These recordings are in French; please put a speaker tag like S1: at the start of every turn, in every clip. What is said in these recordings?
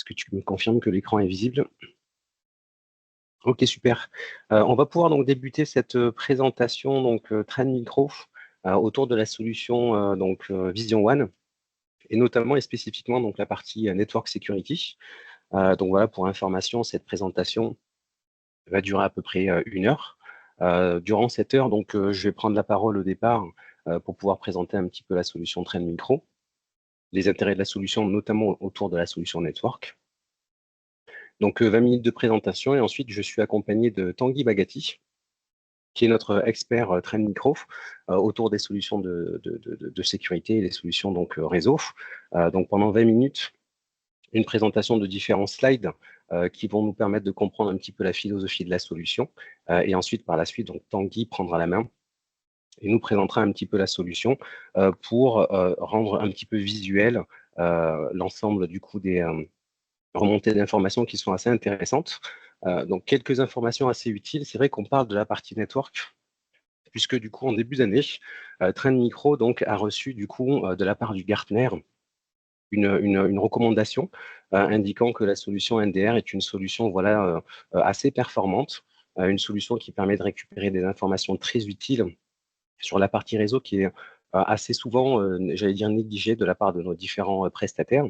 S1: que tu me confirmes que l'écran est visible? Ok, super. On va pouvoir donc débuter cette présentation donc Trend Micro autour de la solution Vision One et notamment et spécifiquement donc la partie Network Security. Donc voilà, pour information, cette présentation va durer à peu près 1 heure. Durant cette heure, donc je vais prendre la parole au départ pour pouvoir présenter un petit peu la solution Trend Micro, les intérêts de la solution, notamment autour de la solution Network. Donc 20 minutes de présentation et ensuite je suis accompagné de Tanguy Bagati, qui est notre expert Trend Micro autour des solutions de sécurité et des solutions donc réseau. Donc pendant 20 minutes, une présentation de différents slides qui vont nous permettre de comprendre un petit peu la philosophie de la solution. Et ensuite, par la suite, donc Tanguy prendra la main et nous présentera un petit peu la solution pour rendre un petit peu visuel l'ensemble du coup des remontées d'informations qui sont assez intéressantes. Donc quelques informations assez utiles. C'est vrai qu'on parle de la partie network, puisque du coup en début d'année, Trend Micro donc a reçu du coup de la part du Gartner une recommandation indiquant que la solution NDR est une solution voilà assez performante, une solution qui permet de récupérer des informations très utiles sur la partie réseau qui est assez souvent, j'allais dire, négligée de la part de nos différents prestataires.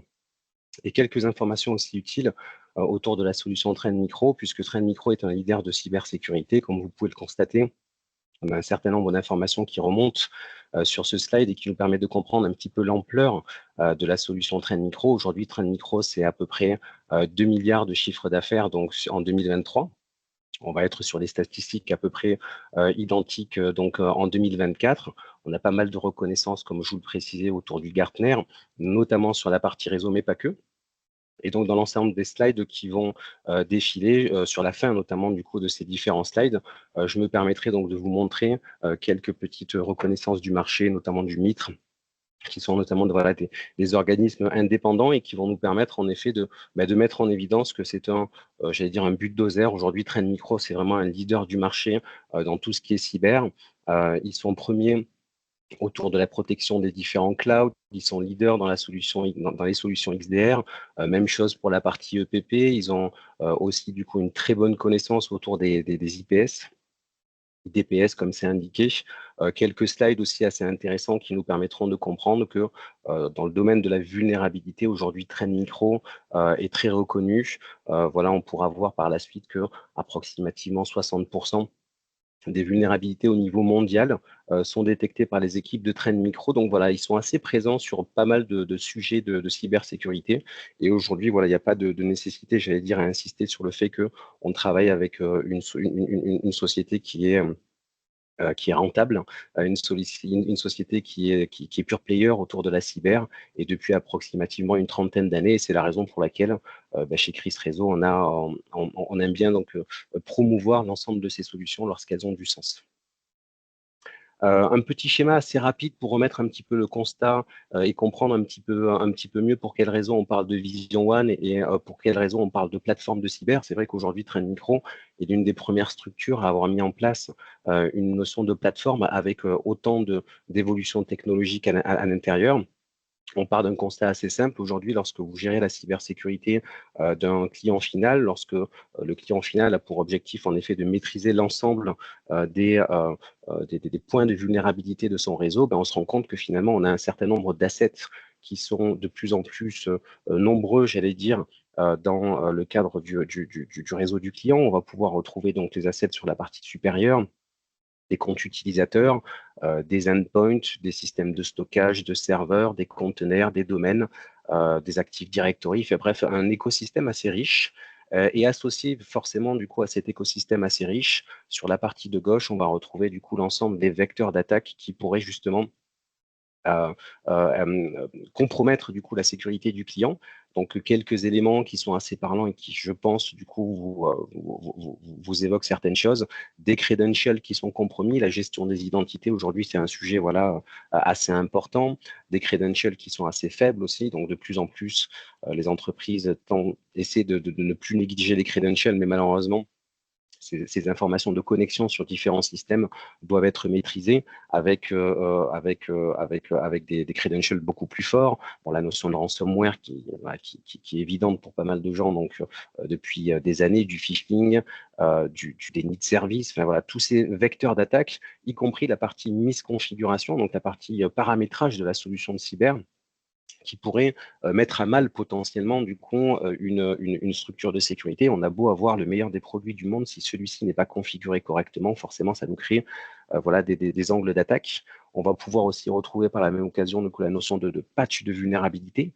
S1: Et quelques informations aussi utiles autour de la solution Trend Micro, puisque Trend Micro est un leader de cybersécurité, comme vous pouvez le constater. On a un certain nombre d'informations qui remontent sur ce slide et qui nous permettent de comprendre un petit peu l'ampleur de la solution Trend Micro. Aujourd'hui, Trend Micro, c'est à peu près 2 milliards de chiffre d'affaires donc en 2023. On va être sur des statistiques à peu près identiques en 2024. On a pas mal de reconnaissances, comme je vous le précisais, autour du Gartner, notamment sur la partie réseau, mais pas que. Et donc, dans l'ensemble des slides qui vont défiler sur la fin, notamment du coup de ces différents slides, je me permettrai donc de vous montrer quelques petites reconnaissances du marché, notamment du MITRE, qui sont notamment voilà, des organismes indépendants et qui vont nous permettre en effet de mettre en évidence que c'est j'allais dire un bulldozer. Aujourd'hui, Trend Micro, c'est vraiment un leader du marché dans tout ce qui est cyber. Ils sont premiers autour de la protection des différents clouds. Ils sont leaders dans dans les solutions XDR. Même chose pour la partie EPP. Ils ont aussi du coup une très bonne connaissance autour des IPS. DPS comme c'est indiqué, quelques slides aussi assez intéressants qui nous permettront de comprendre que dans le domaine de la vulnérabilité, aujourd'hui Trend Micro est très reconnu. Voilà, on pourra voir par la suite que approximativement 60% des vulnérabilités au niveau mondial sont détectées par les équipes de Trend Micro. Donc voilà, ils sont assez présents sur pas mal de sujets de cybersécurité. Et aujourd'hui, voilà, il n'y a pas de nécessité, j'allais dire, à insister sur le fait qu'on travaille avec une société qui est rentable, une société qui est pure player autour de la cyber et depuis approximativement une trentaine d'années. Et c'est la raison pour laquelle chez Chris Réseau, on aime bien donc promouvoir l'ensemble de ces solutions lorsqu'elles ont du sens. Un petit schéma assez rapide pour remettre un petit peu le constat et comprendre un petit peu mieux pour quelles raisons on parle de Vision One et pour quelles raisons on parle de plateforme de cyber. C'est vrai qu'aujourd'hui, Trend Micro est l'une des premières structures à avoir mis en place une notion de plateforme avec autant d'évolutions technologiques à l'intérieur. On part d'un constat assez simple. Aujourd'hui, lorsque vous gérez la cybersécurité d'un client final, lorsque le client final a pour objectif en effet de maîtriser l'ensemble des points de vulnérabilité de son réseau, on se rend compte que finalement, on a un certain nombre d'assets qui sont de plus en plus nombreux, j'allais dire, dans le cadre du réseau du client. On va pouvoir retrouver donc les assets sur la partie supérieure, des comptes utilisateurs, des endpoints, des systèmes de stockage, de serveurs, des conteneurs, des domaines, des Active Directory, bref, un écosystème assez riche. Et associé forcément du coup à cet écosystème assez riche, sur la partie de gauche, on va retrouver du coup l'ensemble des vecteurs d'attaque qui pourraient justement euh, compromettre du coup la sécurité du client. Donc quelques éléments qui sont assez parlants et qui, je pense, du coup, vous évoquent certaines choses. Des credentials qui sont compromis, la gestion des identités, aujourd'hui, c'est un sujet voilà, assez important. Des credentials qui sont assez faibles aussi, donc de plus en plus, les entreprises essaient de ne plus négliger les credentials, mais malheureusement, ces informations de connexion sur différents systèmes doivent être maîtrisées avec des credentials beaucoup plus forts. Bon, la notion de ransomware qui est évidente pour pas mal de gens donc depuis des années, du phishing, du déni de service, enfin voilà, tous ces vecteurs d'attaque, y compris la partie misconfiguration, donc la partie paramétrage de la solution de cyber, qui pourrait mettre à mal potentiellement du coup une structure de sécurité. On a beau avoir le meilleur des produits du monde, si celui-ci n'est pas configuré correctement, forcément ça nous crée voilà, des angles d'attaque. On va pouvoir aussi retrouver par la même occasion du coup, la notion de patch de vulnérabilité.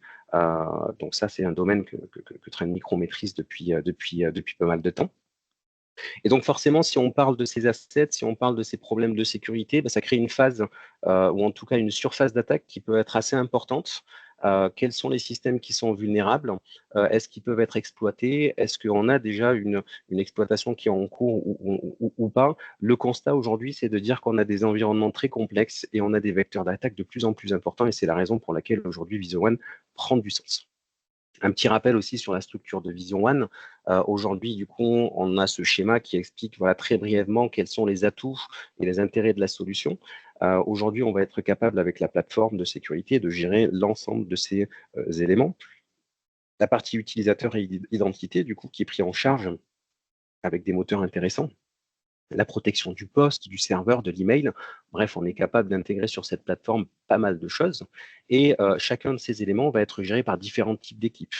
S1: Donc ça, c'est un domaine que Trend Micro maîtrise depuis pas mal de temps. Et donc forcément, si on parle de ces assets, si on parle de ces problèmes de sécurité, ça crée une phase, ou en tout cas une surface d'attaque qui peut être assez importante. Quels sont les systèmes qui sont vulnérables? Est-ce qu'ils peuvent être exploités? Est-ce qu'on a déjà une exploitation qui est en cours ou pas? Le constat aujourd'hui, c'est de dire qu'on a des environnements très complexes et on a des vecteurs d'attaque de plus en plus importants, et c'est la raison pour laquelle aujourd'hui Vision One prend du sens. Un petit rappel aussi sur la structure de Vision One. Aujourd'hui, du coup, on a ce schéma qui explique voilà, très brièvement quels sont les atouts et les intérêts de la solution. Aujourd'hui, on va être capable, avec la plateforme de sécurité, de gérer l'ensemble de ces éléments. La partie utilisateur et identité, du coup, qui est pris en charge avec des moteurs intéressants. La protection du poste, du serveur, de l'email. Bref, on est capable d'intégrer sur cette plateforme pas mal de choses. Et chacun de ces éléments va être géré par différents types d'équipes.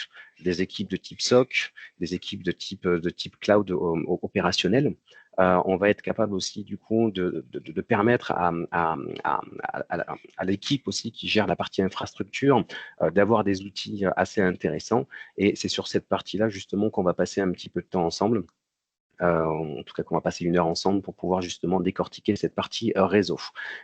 S1: Des équipes de type SOC, des équipes de type cloud opérationnel. On va être capable aussi, du coup, de permettre à l'équipe aussi qui gère la partie infrastructure d'avoir des outils assez intéressants. Et c'est sur cette partie-là, justement, qu'on va passer un petit peu de temps ensemble. En tout cas qu'on va passer 1 heure ensemble pour pouvoir justement décortiquer cette partie réseau.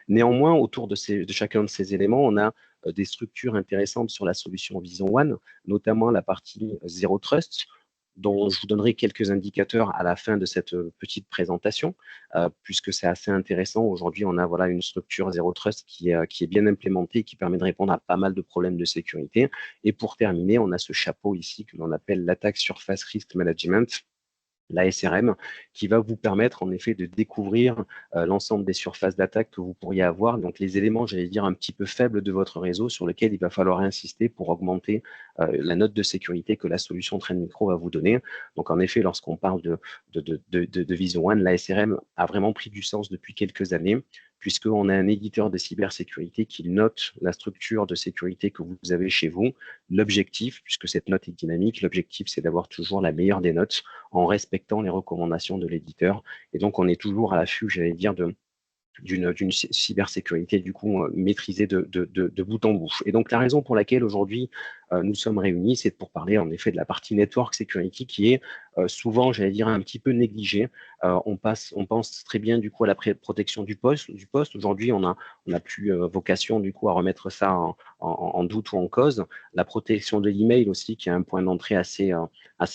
S1: Néanmoins, autour de chacun de ces éléments, on a des structures intéressantes sur la solution Vision One, notamment la partie Zero Trust, dont je vous donnerai quelques indicateurs à la fin de cette petite présentation, puisque c'est assez intéressant. Aujourd'hui, on a voilà, une structure Zero Trust qui est bien implémentée, qui permet de répondre à pas mal de problèmes de sécurité. Et pour terminer, on a ce chapeau ici que l'on appelle l'Attack Surface Risk Management, la SRM, qui va vous permettre en effet de découvrir l'ensemble des surfaces d'attaque que vous pourriez avoir, donc les éléments, j'allais dire, un petit peu faibles de votre réseau sur lesquels il va falloir insister pour augmenter la note de sécurité que la solution Trend Micro va vous donner. Donc en effet, lorsqu'on parle de Vision One, la SRM a vraiment pris du sens depuis quelques années, puisqu'on a un éditeur de cybersécurité qui note la structure de sécurité que vous avez chez vous. L'objectif, puisque cette note est dynamique, l'objectif c'est d'avoir toujours la meilleure des notes en respectant les recommandations de l'éditeur. Et donc, on est toujours à l'affût, j'allais dire, d'une cybersécurité du coup maîtrisée de bout en bout. Et donc la raison pour laquelle aujourd'hui nous sommes réunis, c'est pour parler en effet de la partie network security qui est souvent, j'allais dire, un petit peu négligée. On pense très bien du coup à la protection du poste. Aujourd'hui, on a plus vocation du coup à remettre ça en doute ou en cause. La protection de l'email aussi, qui est un point d'entrée assez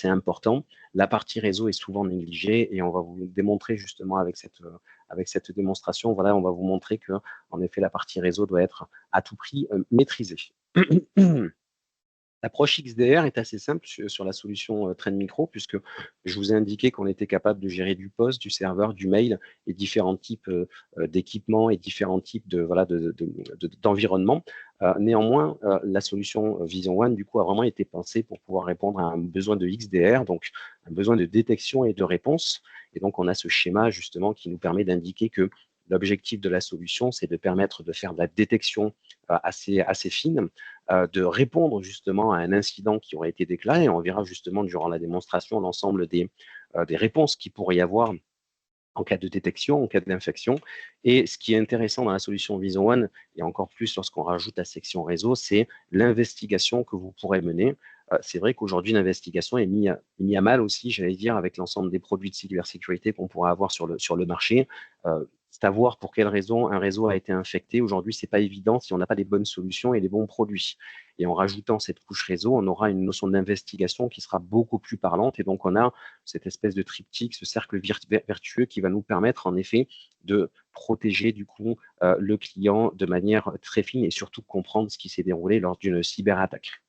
S1: important. La partie réseau est souvent négligée et on va vous démontrer justement avec cette démonstration, voilà, on va vous montrer que, en effet, la partie réseau doit être à tout prix maîtrisée. L'approche XDR est assez simple sur la solution Trend Micro, puisque je vous ai indiqué qu'on était capable de gérer du poste, du serveur, du mail et différents types d'équipements et différents types d'environnements. Néanmoins, la solution Vision One, du coup, a vraiment été pensée pour pouvoir répondre à un besoin de XDR, donc un besoin de détection et de réponse. Et donc, on a ce schéma, justement, qui nous permet d'indiquer que l'objectif de la solution, c'est de permettre de faire de la détection assez fine, de répondre justement à un incident qui aurait été déclaré. On verra justement durant la démonstration l'ensemble des réponses qu'il pourrait y avoir en cas de détection, en cas d'infection. Et ce qui est intéressant dans la solution Vision One, et encore plus lorsqu'on rajoute la section réseau, c'est l'investigation que vous pourrez mener. C'est vrai qu'aujourd'hui, l'investigation est mise à mal aussi, j'allais dire, avec l'ensemble des produits de cybersécurité qu'on pourra avoir sur le marché. Savoir pour quelle raison un réseau a été infecté, aujourd'hui, ce n'est pas évident si on n'a pas les bonnes solutions et les bons produits. Et en rajoutant cette couche réseau, on aura une notion d'investigation qui sera beaucoup plus parlante. Et donc, on a cette espèce de triptyque, ce cercle vertueux qui va nous permettre, en effet, de protéger, du coup, le client de manière très fine et surtout comprendre ce qui s'est déroulé lors d'une cyberattaque.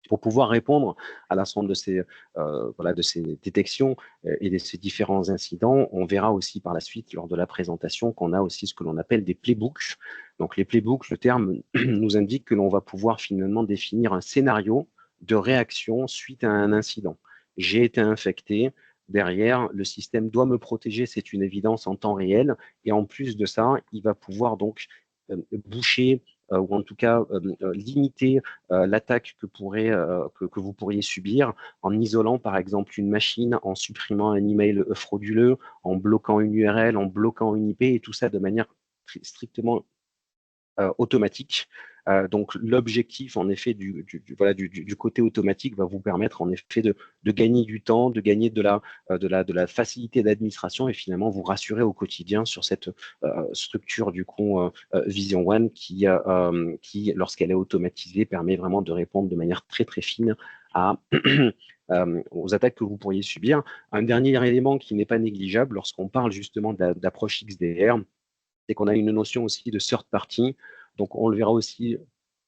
S1: Pour pouvoir répondre à l'ensemble de de ces détections et de ces différents incidents, on verra aussi par la suite, lors de la présentation, qu'on a aussi ce que l'on appelle des playbooks. Donc les playbooks, le terme nous indique que l'on va pouvoir finalement définir un scénario de réaction suite à un incident. J'ai été infecté, derrière, le système doit me protéger, c'est une évidence en temps réel, et en plus de ça, il va pouvoir donc boucher ou en tout cas limiter l'attaque que vous pourriez subir en isolant par exemple une machine, en supprimant un email frauduleux, en bloquant une URL, en bloquant une IP, et tout ça de manière strictement automatique. Donc l'objectif en effet du côté automatique va vous permettre en effet de gagner du temps, de gagner de la facilité d'administration, et finalement vous rassurer au quotidien sur cette structure du coup Vision One qui lorsqu'elle est automatisée, permet vraiment de répondre de manière très très fine à aux attaques que vous pourriez subir. Un dernier élément qui n'est pas négligeable lorsqu'on parle justement d'approche XDR, c'est qu'on a une notion aussi de third party. Donc, on le verra aussi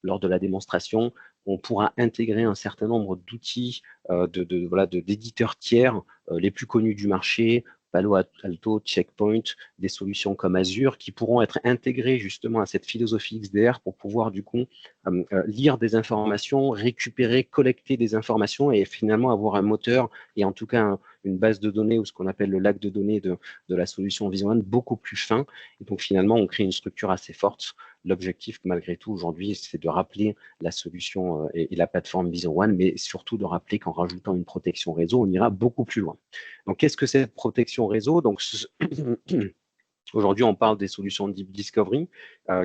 S1: lors de la démonstration. On pourra intégrer un certain nombre d'outils d'éditeurs tiers, les plus connus du marché, Palo Alto, Checkpoint, des solutions comme Azure, qui pourront être intégrées justement à cette philosophie XDR pour pouvoir du coup lire des informations, récupérer, collecter des informations et finalement avoir un moteur et en tout cas une base de données ou ce qu'on appelle le lac de données de la solution Vision One beaucoup plus fin. Et donc finalement, on crée une structure assez forte. L'objectif, malgré tout, aujourd'hui, c'est de rappeler la solution et la plateforme Vision One, mais surtout de rappeler qu'en rajoutant une protection réseau, on ira beaucoup plus loin. Donc, qu'est-ce que c'est cette protection réseau? Donc, aujourd'hui, on parle des solutions de Deep Discovery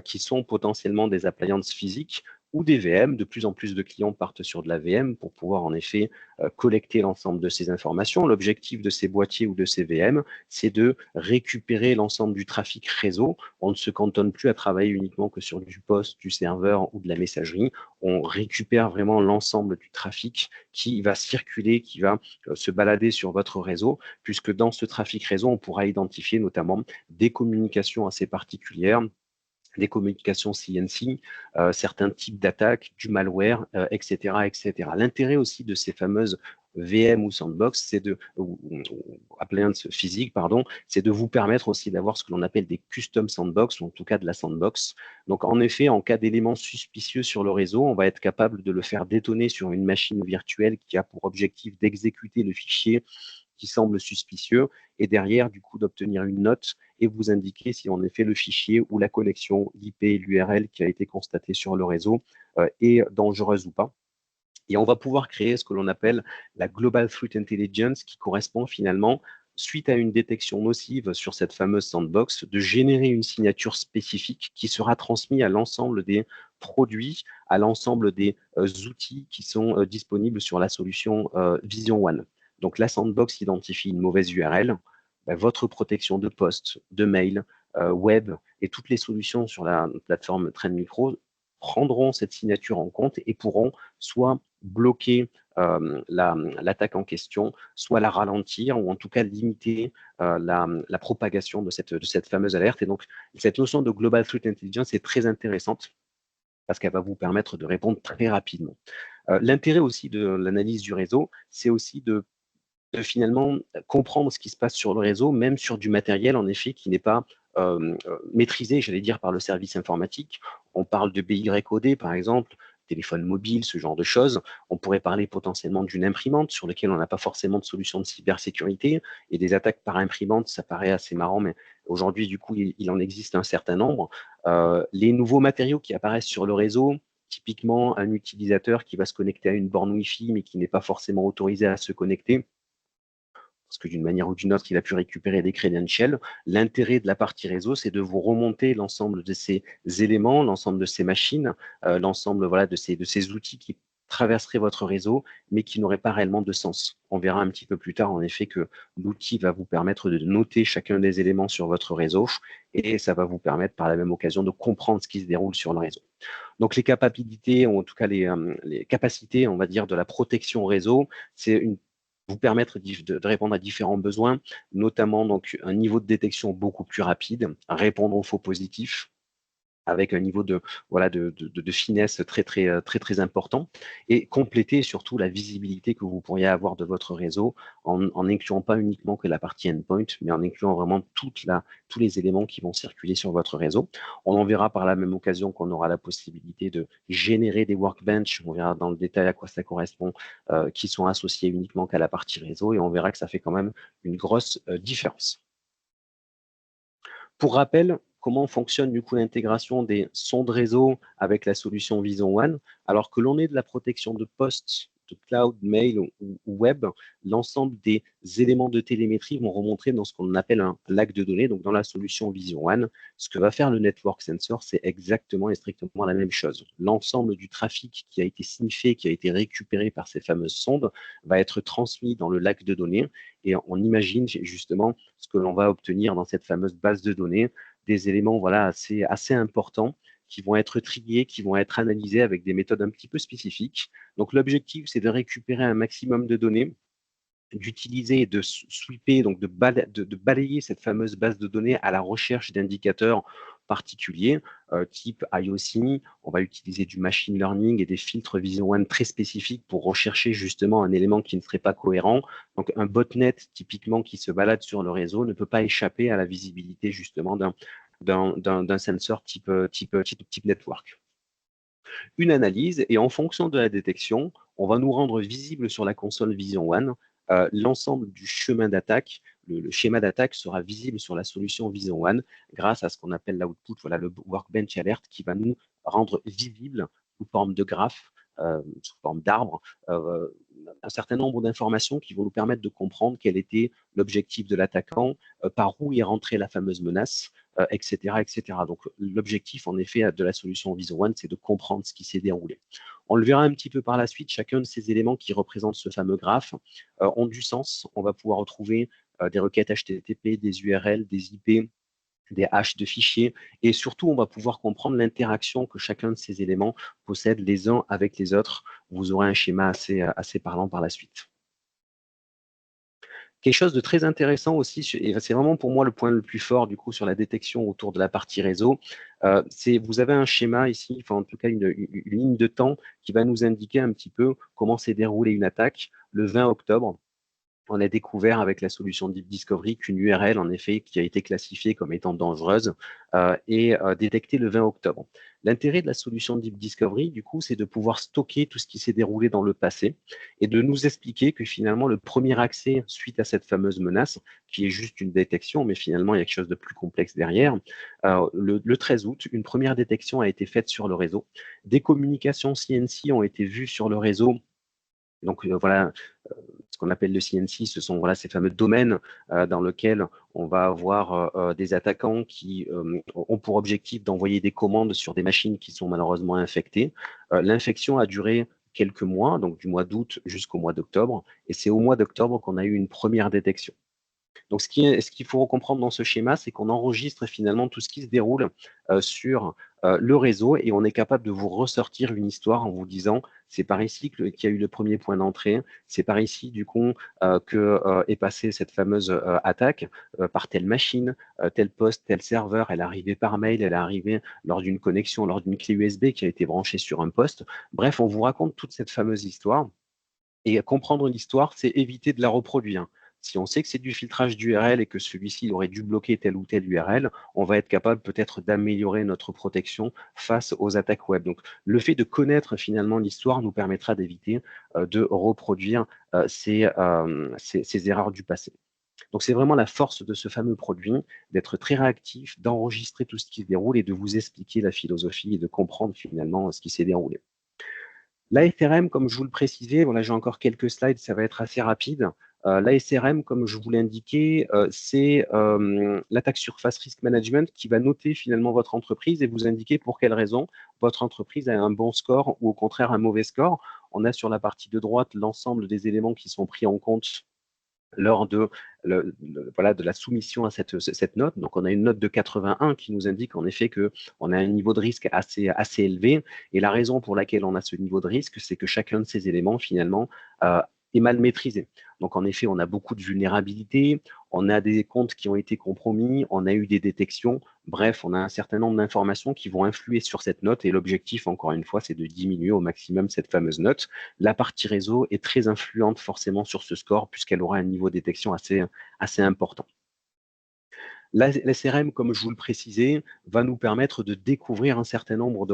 S1: qui sont potentiellement des appliances physiques ou des VM. De plus en plus de clients partent sur de la VM pour pouvoir en effet collecter l'ensemble de ces informations. L'objectif de ces boîtiers ou de ces VM, c'est de récupérer l'ensemble du trafic réseau. On ne se cantonne plus à travailler uniquement que sur du poste, du serveur ou de la messagerie. On récupère vraiment l'ensemble du trafic qui va circuler, qui va se balader sur votre réseau, puisque dans ce trafic réseau, on pourra identifier notamment des communications assez particulières, des communications CNC, certains types d'attaques, du malware, etc., etc. L'intérêt aussi de ces fameuses VM ou sandbox, ou appliance physique, pardon, c'est de vous permettre aussi d'avoir ce que l'on appelle des custom sandbox, ou en tout cas de la sandbox. Donc, en effet, en cas d'éléments suspicieux sur le réseau, on va être capable de le faire détonner sur une machine virtuelle qui a pour objectif d'exécuter le fichier qui semble suspicieux, et derrière, du coup, d'obtenir une note et vous indiquer si en effet le fichier ou la connexion, l'IP, l'URL qui a été constatée sur le réseau est dangereuse ou pas. Et on va pouvoir créer ce que l'on appelle la Global Threat Intelligence, qui correspond finalement, suite à une détection nocive sur cette fameuse sandbox, de générer une signature spécifique qui sera transmise à l'ensemble des produits, à l'ensemble des outils qui sont disponibles sur la solution Vision One. Donc la sandbox identifie une mauvaise URL, votre protection de poste, de mail, web et toutes les solutions sur la plateforme TrendMicro prendront cette signature en compte et pourront soit bloquer l'attaque en question, soit la ralentir ou en tout cas limiter la propagation de cette fameuse alerte. Et donc, cette notion de Global Threat Intelligence est très intéressante parce qu'elle va vous permettre de répondre très rapidement. L'intérêt aussi de l'analyse du réseau, c'est aussi de finalement comprendre ce qui se passe sur le réseau, même sur du matériel, en effet, qui n'est pas maîtrisé, j'allais dire, par le service informatique. On parle de BYOD, par exemple, téléphone mobile, ce genre de choses. On pourrait parler potentiellement d'une imprimante sur laquelle on n'a pas forcément de solution de cybersécurité. Et des attaques par imprimante, ça paraît assez marrant, mais aujourd'hui, du coup, il en existe un certain nombre. Les nouveaux matériaux qui apparaissent sur le réseau, typiquement un utilisateur qui va se connecter à une borne Wi-Fi, mais qui n'est pas forcément autorisé à se connecter, parce que d'une manière ou d'une autre, il a pu récupérer des credentials. L'intérêt de la partie réseau, c'est de vous remonter l'ensemble de ces éléments, l'ensemble de ces machines, l'ensemble de ces outils qui traverseraient votre réseau, mais qui n'auraient pas réellement de sens. On verra un petit peu plus tard, en effet, que l'outil va vous permettre de noter chacun des éléments sur votre réseau, et ça va vous permettre, par la même occasion, de comprendre ce qui se déroule sur le réseau. Donc, les capacités, ou en tout cas les capacités, on va dire, de la protection réseau, c'est vous permettre de répondre à différents besoins, notamment donc un niveau de détection beaucoup plus rapide, répondre aux faux positifs, avec un niveau voilà, de finesse très important, et compléter surtout la visibilité que vous pourriez avoir de votre réseau en incluant pas uniquement que la partie endpoint, mais en incluant vraiment tous les éléments qui vont circuler sur votre réseau. On en verra par la même occasion qu'on aura la possibilité de générer des workbench, on verra dans le détail à quoi ça correspond, qui sont associés uniquement qu'à la partie réseau, et on verra que ça fait quand même une grosse différence. Pour rappel, comment fonctionne du coup l'intégration des sons de réseau avec la solution Vision One? Alors que l'on ait de la protection de poste, de cloud, mail ou web, l'ensemble des éléments de télémétrie vont remonter dans ce qu'on appelle un lac de données. Donc dans la solution Vision One, ce que va faire le Network Sensor, c'est exactement et strictement la même chose. L'ensemble du trafic qui a été signifié, qui a été récupéré par ces fameuses sondes, va être transmis dans le lac de données, et on imagine justement ce que l'on va obtenir dans cette fameuse base de données, des éléments voilà, assez importants qui vont être triés, qui vont être analysés avec des méthodes un petit peu spécifiques. Donc l'objectif, c'est de récupérer un maximum de données, d'utiliser et de sweeper, donc de balayer cette fameuse base de données à la recherche d'indicateurs particuliers, type IOC. On va utiliser du machine learning et des filtres Vision One très spécifiques pour rechercher justement un élément qui ne serait pas cohérent. Donc un botnet typiquement qui se balade sur le réseau ne peut pas échapper à la visibilité justement d'un sensor type network. Une analyse, et en fonction de la détection, on va nous rendre visible sur la console Vision One l'ensemble du chemin d'attaque. Le schéma d'attaque sera visible sur la solution Vision One grâce à ce qu'on appelle l'output, voilà, le Workbench Alert, qui va nous rendre visible sous forme de graphe, sous forme d'arbre, un certain nombre d'informations qui vont nous permettre de comprendre quel était l'objectif de l'attaquant, par où est rentrée la fameuse menace, etc., etc. Donc l'objectif en effet de la solution Vision One, c'est de comprendre ce qui s'est déroulé. On le verra un petit peu par la suite, chacun de ces éléments qui représentent ce fameux graphe ont du sens. On va pouvoir retrouver des requêtes HTTP, des URL, des IP, des hashes de fichiers, et surtout on va pouvoir comprendre l'interaction que chacun de ces éléments possède les uns avec les autres. Vous aurez un schéma assez parlant par la suite. Quelque chose de très intéressant aussi, et c'est vraiment pour moi le point le plus fort du coup sur la détection autour de la partie réseau, c'est vous avez un schéma ici, enfin en tout cas une ligne de temps qui va nous indiquer un petit peu comment s'est déroulée une attaque le 20 octobre. On a découvert avec la solution Deep Discovery qu'une URL, en effet, qui a été classifiée comme étant dangereuse, est détectée le 20 octobre. L'intérêt de la solution Deep Discovery, du coup, c'est de pouvoir stocker tout ce qui s'est déroulé dans le passé et de nous expliquer que finalement, le premier accès suite à cette fameuse menace, qui est juste une détection, mais finalement, il y a quelque chose de plus complexe derrière, le 13 août, une première détection a été faite sur le réseau. Des communications CNC ont été vues sur le réseau. Donc voilà, ce qu'on appelle le CNC, ce sont voilà, ces fameux domaines dans lesquels on va avoir des attaquants qui ont pour objectif d'envoyer des commandes sur des machines qui sont malheureusement infectées. L'infection a duré quelques mois, donc du mois d'août jusqu'au mois d'octobre, et c'est au mois d'octobre qu'on a eu une première détection. Donc, ce qu'il faut comprendre dans ce schéma, c'est qu'on enregistre finalement tout ce qui se déroule sur le réseau, et on est capable de vous ressortir une histoire en vous disant c'est par ici qu'il y a eu le premier point d'entrée, c'est par ici du coup que est passée cette fameuse attaque par telle machine, tel poste, tel serveur, elle est arrivée par mail, elle est arrivée lors d'une connexion, lors d'une clé USB qui a été branchée sur un poste. Bref, on vous raconte toute cette fameuse histoire. Et comprendre l'histoire, c'est éviter de la reproduire. Si on sait que c'est du filtrage d'URL et que celui-ci aurait dû bloquer telle ou telle URL, on va être capable peut-être d'améliorer notre protection face aux attaques web. Donc, le fait de connaître finalement l'histoire nous permettra d'éviter de reproduire ces erreurs du passé. Donc, c'est vraiment la force de ce fameux produit, d'être très réactif, d'enregistrer tout ce qui se déroule et de vous expliquer la philosophie et de comprendre finalement ce qui s'est déroulé. L'ASRM, comme je vous le précisais, voilà, j'ai encore quelques slides, ça va être assez rapide. L'ASRM, comme je vous l'ai indiqué, c'est l'attaque surface risk management qui va noter finalement votre entreprise et vous indiquer pour quelles raisons votre entreprise a un bon score ou au contraire un mauvais score. On a sur la partie de droite l'ensemble des éléments qui sont pris en compte lors de, voilà, de la soumission à cette note. Donc, on a une note de 81 qui nous indique en effet qu'on a un niveau de risque assez élevé. Et la raison pour laquelle on a ce niveau de risque, c'est que chacun de ces éléments, finalement, est mal maîtrisé. Donc, en effet, on a beaucoup de vulnérabilités, on a des comptes qui ont été compromis, on a eu des détections. Bref, on a un certain nombre d'informations qui vont influer sur cette note et l'objectif, encore une fois, c'est de diminuer au maximum cette fameuse note. La partie réseau est très influente forcément sur ce score puisqu'elle aura un niveau de détection assez important. L'SRM, comme je vous le précisais, va nous permettre de découvrir un certain nombre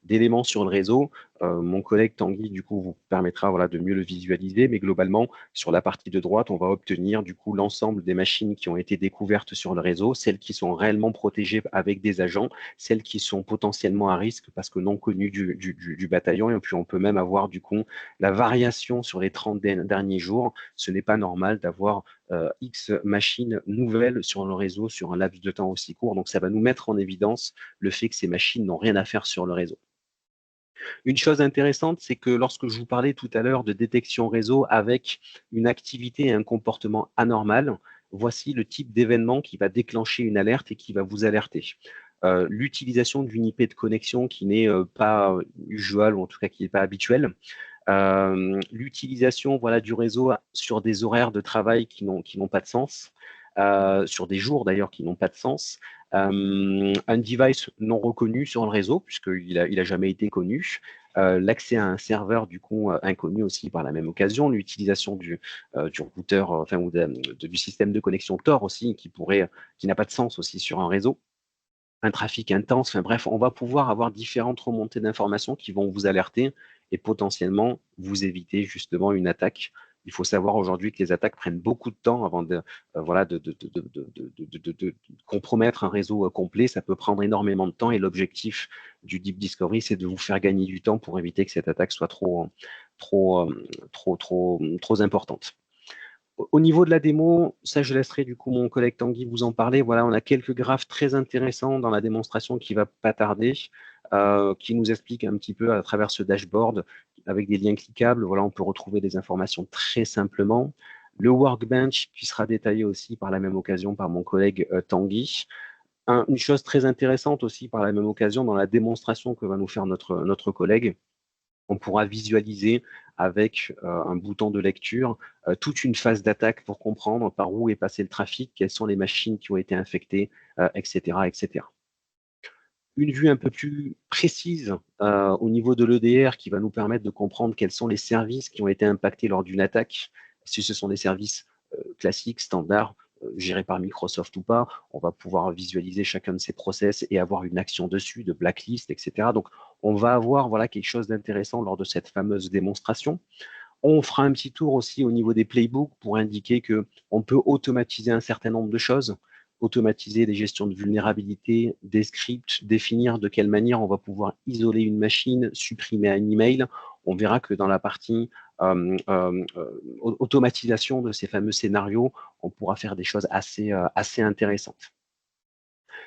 S1: d'éléments sur le réseau. Mon collègue Tanguy, du coup, vous permettra voilà, de mieux le visualiser, mais globalement, sur la partie de droite, on va obtenir du coup l'ensemble des machines qui ont été découvertes sur le réseau, celles qui sont réellement protégées avec des agents, celles qui sont potentiellement à risque parce que non connues du bataillon, et puis on peut même avoir du coup la variation sur les 30 derniers jours. Ce n'est pas normal d'avoir X machines nouvelles sur le réseau sur un laps de temps aussi court. Donc, ça va nous mettre en évidence le fait que ces machines n'ont rien à faire sur le réseau. Une chose intéressante, c'est que lorsque je vous parlais tout à l'heure de détection réseau avec une activité et un comportement anormal, voici le type d'événement qui va déclencher une alerte et qui va vous alerter. L'utilisation d'une IP de connexion qui n'est pas usual ou en tout cas qui n'est pas habituelle, l'utilisation voilà, du réseau sur des horaires de travail qui n'ont pas de sens, sur des jours d'ailleurs qui n'ont pas de sens, un device non reconnu sur le réseau puisqu'il a jamais été connu, l'accès à un serveur du coup inconnu aussi par la même occasion, l'utilisation du routeur, enfin ou du système de connexion Tor aussi qui n'a pas de sens aussi sur un réseau, un trafic intense, enfin bref, on va pouvoir avoir différentes remontées d'informations qui vont vous alerter et potentiellement vous éviter justement une attaque. Il faut savoir aujourd'hui que les attaques prennent beaucoup de temps avant voilà, de compromettre un réseau complet. Ça peut prendre énormément de temps et l'objectif du Deep Discovery, c'est de vous faire gagner du temps pour éviter que cette attaque soit trop importante. Au niveau de la démo, ça je laisserai du coup mon collègue Tanguy vous en parler. Voilà, on a quelques graphes très intéressants dans la démonstration qui va pas tarder, qui nous explique un petit peu à travers ce dashboard avec des liens cliquables. Voilà, on peut retrouver des informations très simplement. Le workbench qui sera détaillé aussi par la même occasion par mon collègue Tanguy. Une chose très intéressante aussi par la même occasion dans la démonstration que va nous faire notre collègue, on pourra visualiser avec un bouton de lecture toute une phase d'attaque pour comprendre par où est passé le trafic, quelles sont les machines qui ont été infectées, etc., etc. Une vue un peu plus précise au niveau de l'EDR qui va nous permettre de comprendre quels sont les services qui ont été impactés lors d'une attaque, si ce sont des services classiques, standards, gérés par Microsoft ou pas. On va pouvoir visualiser chacun de ces process et avoir une action dessus, de blacklist, etc. Donc, on va avoir voilà, quelque chose d'intéressant lors de cette fameuse démonstration. On fera un petit tour aussi au niveau des playbooks pour indiquer qu'on peut automatiser un certain nombre de choses, automatiser des gestions de vulnérabilité, des scripts, définir de quelle manière on va pouvoir isoler une machine, supprimer un email. On verra que dans la partie automatisation de ces fameux scénarios, on pourra faire des choses assez intéressantes.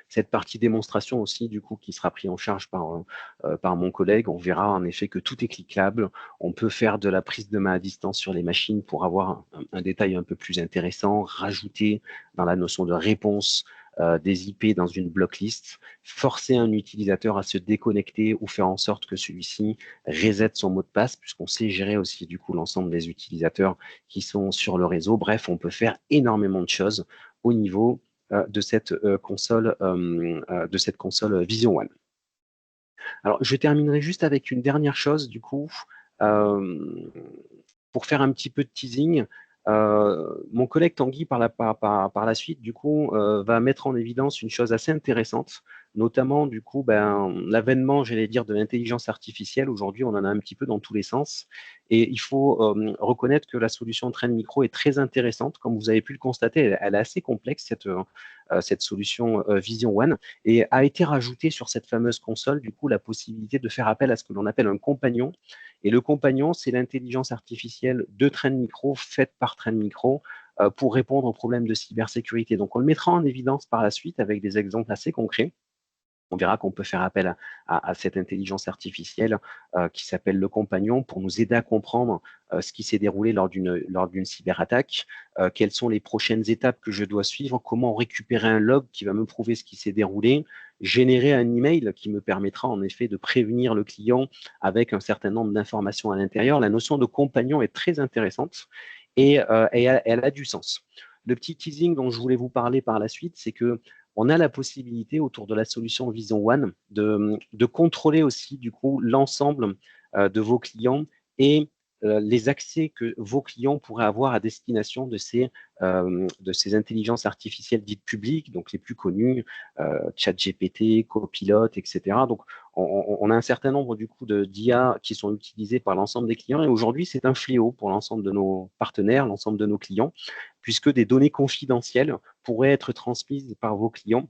S1: Cette partie démonstration aussi, du coup, qui sera pris en charge par mon collègue, on verra en effet que tout est cliquable. On peut faire de la prise de main à distance sur les machines pour avoir un détail un peu plus intéressant, rajouter dans la notion de réponse des IP dans une blocklist, forcer un utilisateur à se déconnecter ou faire en sorte que celui-ci reset son mot de passe, puisqu'on sait gérer aussi du coup l'ensemble des utilisateurs qui sont sur le réseau. Bref, on peut faire énormément de choses au niveau de cette console Vision One. Alors, je terminerai juste avec une dernière chose, du coup, pour faire un petit peu de teasing. Mon collègue Tanguy, par la suite, du coup, va mettre en évidence une chose assez intéressante, notamment, du coup, l'avènement, j'allais dire, de l'intelligence artificielle. Aujourd'hui, on en a un petit peu dans tous les sens. Et il faut reconnaître que la solution Trend Micro est très intéressante. Comme vous avez pu le constater, elle est assez complexe, cette solution Vision One, et a été rajoutée sur cette fameuse console, du coup, la possibilité de faire appel à ce que l'on appelle un compagnon. Et le compagnon, c'est l'intelligence artificielle de Trend Micro, faite par Trend Micro, pour répondre aux problèmes de cybersécurité. Donc, on le mettra en évidence par la suite avec des exemples assez concrets. On verra qu'on peut faire appel à cette intelligence artificielle qui s'appelle le compagnon pour nous aider à comprendre ce qui s'est déroulé lors d'une cyberattaque, quelles sont les prochaines étapes que je dois suivre, comment récupérer un log qui va me prouver ce qui s'est déroulé, générer un email qui me permettra en effet de prévenir le client avec un certain nombre d'informations à l'intérieur. La notion de compagnon est très intéressante et elle a du sens. Le petit teasing dont je voulais vous parler par la suite, c'est que on a la possibilité autour de la solution Vision One de contrôler aussi du coup l'ensemble de vos clients et les accès que vos clients pourraient avoir à destination de ces intelligences artificielles dites publiques, donc les plus connues, ChatGPT, Copilot, etc. Donc, on a un certain nombre du coup d'IA qui sont utilisés par l'ensemble des clients et aujourd'hui, c'est un fléau pour l'ensemble de nos partenaires, l'ensemble de nos clients, puisque des données confidentielles pourraient être transmises par vos clients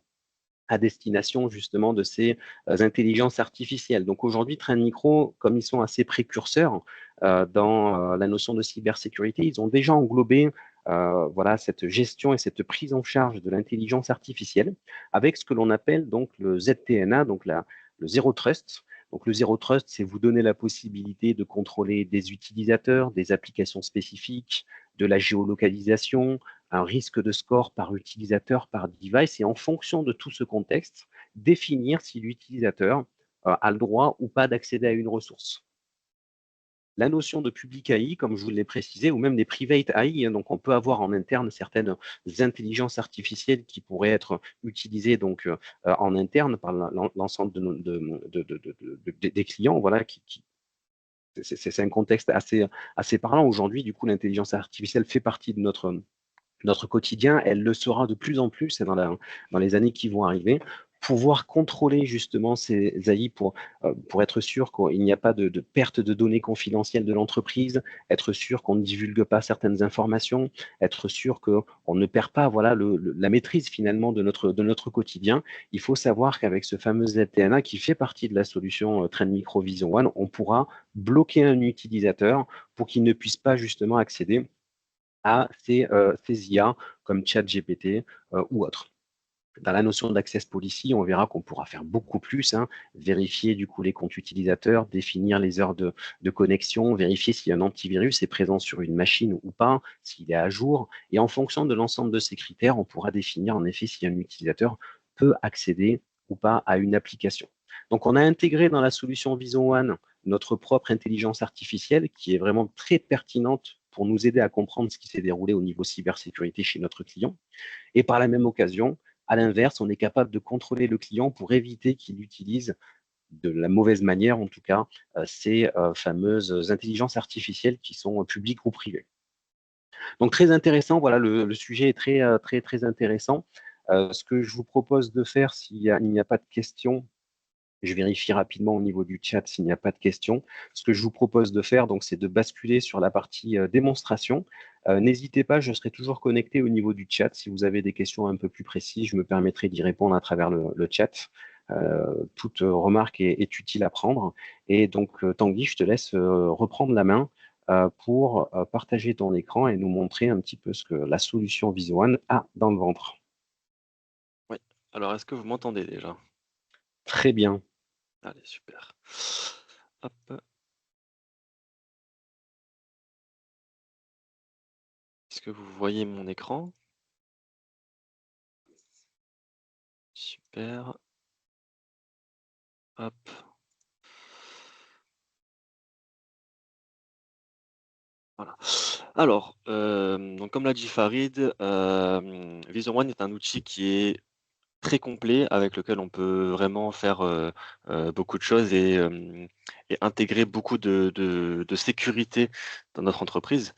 S1: à destination justement de ces intelligences artificielles. Donc aujourd'hui, Trend Micro, comme ils sont assez précurseurs dans la notion de cybersécurité, ils ont déjà englobé voilà, cette gestion et cette prise en charge de l'intelligence artificielle avec ce que l'on appelle donc le ZTNA, donc le Zero Trust. Donc le Zero Trust, c'est vous donner la possibilité de contrôler des utilisateurs, des applications spécifiques, de la géolocalisation, un risque de score par utilisateur, par device, et en fonction de tout ce contexte, définir si l'utilisateur a le droit ou pas d'accéder à une ressource. La notion de public AI, comme je vous l'ai précisé, ou même des private AI, hein, donc on peut avoir en interne certaines intelligences artificielles qui pourraient être utilisées donc en interne par l'ensemble des clients, voilà, c'est un contexte assez parlant. Aujourd'hui, du coup, l'intelligence artificielle fait partie de notre quotidien, elle le sera de plus en plus dans les années qui vont arriver. Pouvoir contrôler justement ces AI pour être sûr qu'il n'y a pas de perte de données confidentielles de l'entreprise, être sûr qu'on ne divulgue pas certaines informations, être sûr qu'on ne perd pas voilà, la maîtrise finalement de notre quotidien. Il faut savoir qu'avec ce fameux ZTNA qui fait partie de la solution Trend Micro Vision One, on pourra bloquer un utilisateur pour qu'il ne puisse pas justement accéder à ces IA comme ChatGPT ou autres. Dans la notion d'access policy, on verra qu'on pourra faire beaucoup plus, hein, vérifier du coup les comptes utilisateurs, définir les heures de connexion, vérifier si un antivirus est présent sur une machine ou pas, s'il est à jour. Et en fonction de l'ensemble de ces critères, on pourra définir en effet si un utilisateur peut accéder ou pas à une application. Donc on a intégré dans la solution Vision One notre propre intelligence artificielle qui est vraiment très pertinente pour nous aider à comprendre ce qui s'est déroulé au niveau cybersécurité chez notre client. Et par la même occasion, à l'inverse, on est capable de contrôler le client pour éviter qu'il utilise de la mauvaise manière, en tout cas, ces fameuses intelligences artificielles qui sont publiques ou privées. Donc très intéressant, voilà, le sujet est très intéressant. Ce que je vous propose de faire, s'il n'y a pas de questions, je vérifie rapidement au niveau du chat s'il n'y a pas de questions. Ce que je vous propose de faire, donc, c'est de basculer sur la partie démonstration. N'hésitez pas, je serai toujours connecté au niveau du chat. Si vous avez des questions un peu plus précises, je me permettrai d'y répondre à travers le chat. Toute remarque est utile à prendre. Et donc, Tanguy, je te laisse reprendre la main pour partager ton écran et nous montrer un petit peu ce que la solution Vision One a dans le ventre.
S2: Oui. Alors, est-ce que vous m'entendez déjà?
S1: Très bien.
S2: Allez, super. Hop. Est-ce que vous voyez mon écran? Super. Hop. Voilà. Alors, donc comme l'a dit Farid, Vision One est un outil qui est très complet avec lequel on peut vraiment faire, beaucoup de choses et intégrer beaucoup de sécurité dans notre entreprise.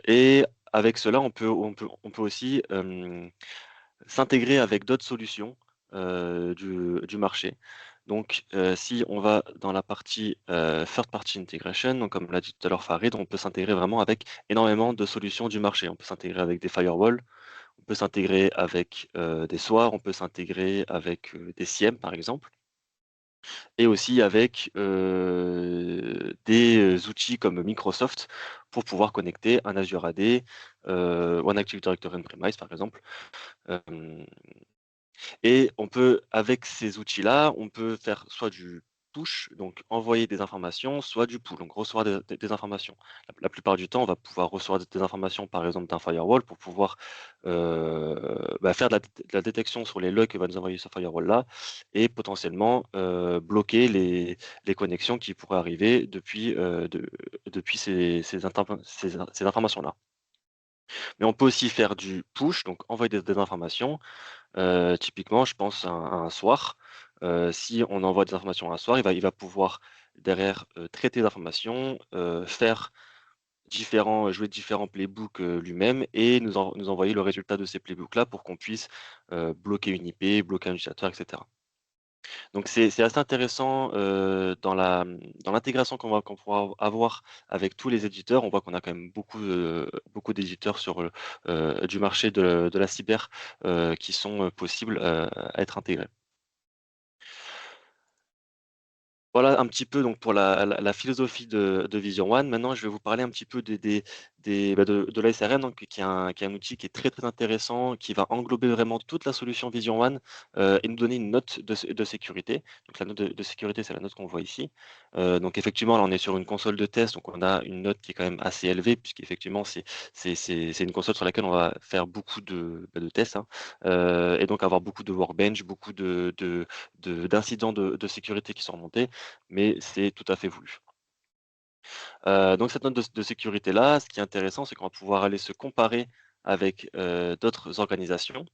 S2: Et avec cela, on peut aussi, s'intégrer avec d'autres solutions, du marché. Donc, si on va dans la partie, third party integration, donc comme l'a dit tout à l'heure Farid, on peut s'intégrer vraiment avec énormément de solutions du marché. On peut s'intégrer avec des firewalls, on peut s'intégrer avec, des SOAR, on peut s'intégrer avec, des SIEM par exemple et aussi avec, des, outils comme Microsoft pour pouvoir connecter un Azure AD, ou un Active Directory on-premise par exemple. Hem Et on peut avec ces outils-là, on peut faire soit du push, donc envoyer des informations, soit du pull, donc recevoir des informations. La plupart du temps, on va pouvoir recevoir des informations, par exemple, d'un firewall pour pouvoir, faire de la détection sur les logs que va nous envoyer ce firewall-là et potentiellement, bloquer les connexions qui pourraient arriver depuis ces informations-là. Mais on peut aussi faire du push, donc envoyer des informations. Typiquement, je pense à un soir. Si on envoie des informations à un soir, il va pouvoir derrière, traiter l'information, jouer différents playbooks, lui-même et nous envoyer le résultat de ces playbooks-là pour qu'on puisse, bloquer une IP, bloquer un utilisateur et cetera. Donc c'est assez intéressant, dans l'intégration qu'on pourra avoir avec tous les éditeurs. On voit qu'on a quand même beaucoup d'éditeurs du marché de la cyber, qui sont, possibles, à être intégrés. Voilà un petit peu donc pour la philosophie de Vision One. Maintenant, je vais vous parler un petit peu de l'ASRM donc qui est un outil qui est très, très intéressant, qui va englober vraiment toute la solution Vision One, et nous donner une note de sécurité. Donc la note de sécurité, c'est la note qu'on voit ici. Donc effectivement, là, on est sur une console de test, donc on a une note qui est quand même assez élevée puisqu'effectivement, c'est une console sur laquelle on va faire beaucoup de tests, hein, et donc avoir beaucoup de workbench, beaucoup d'incidents de sécurité qui sont remontés, mais c'est tout à fait voulu. Donc cette note de sécurité-là, ce qui est intéressant, c'est qu'on va pouvoir aller se comparer avec, d'autres organisations,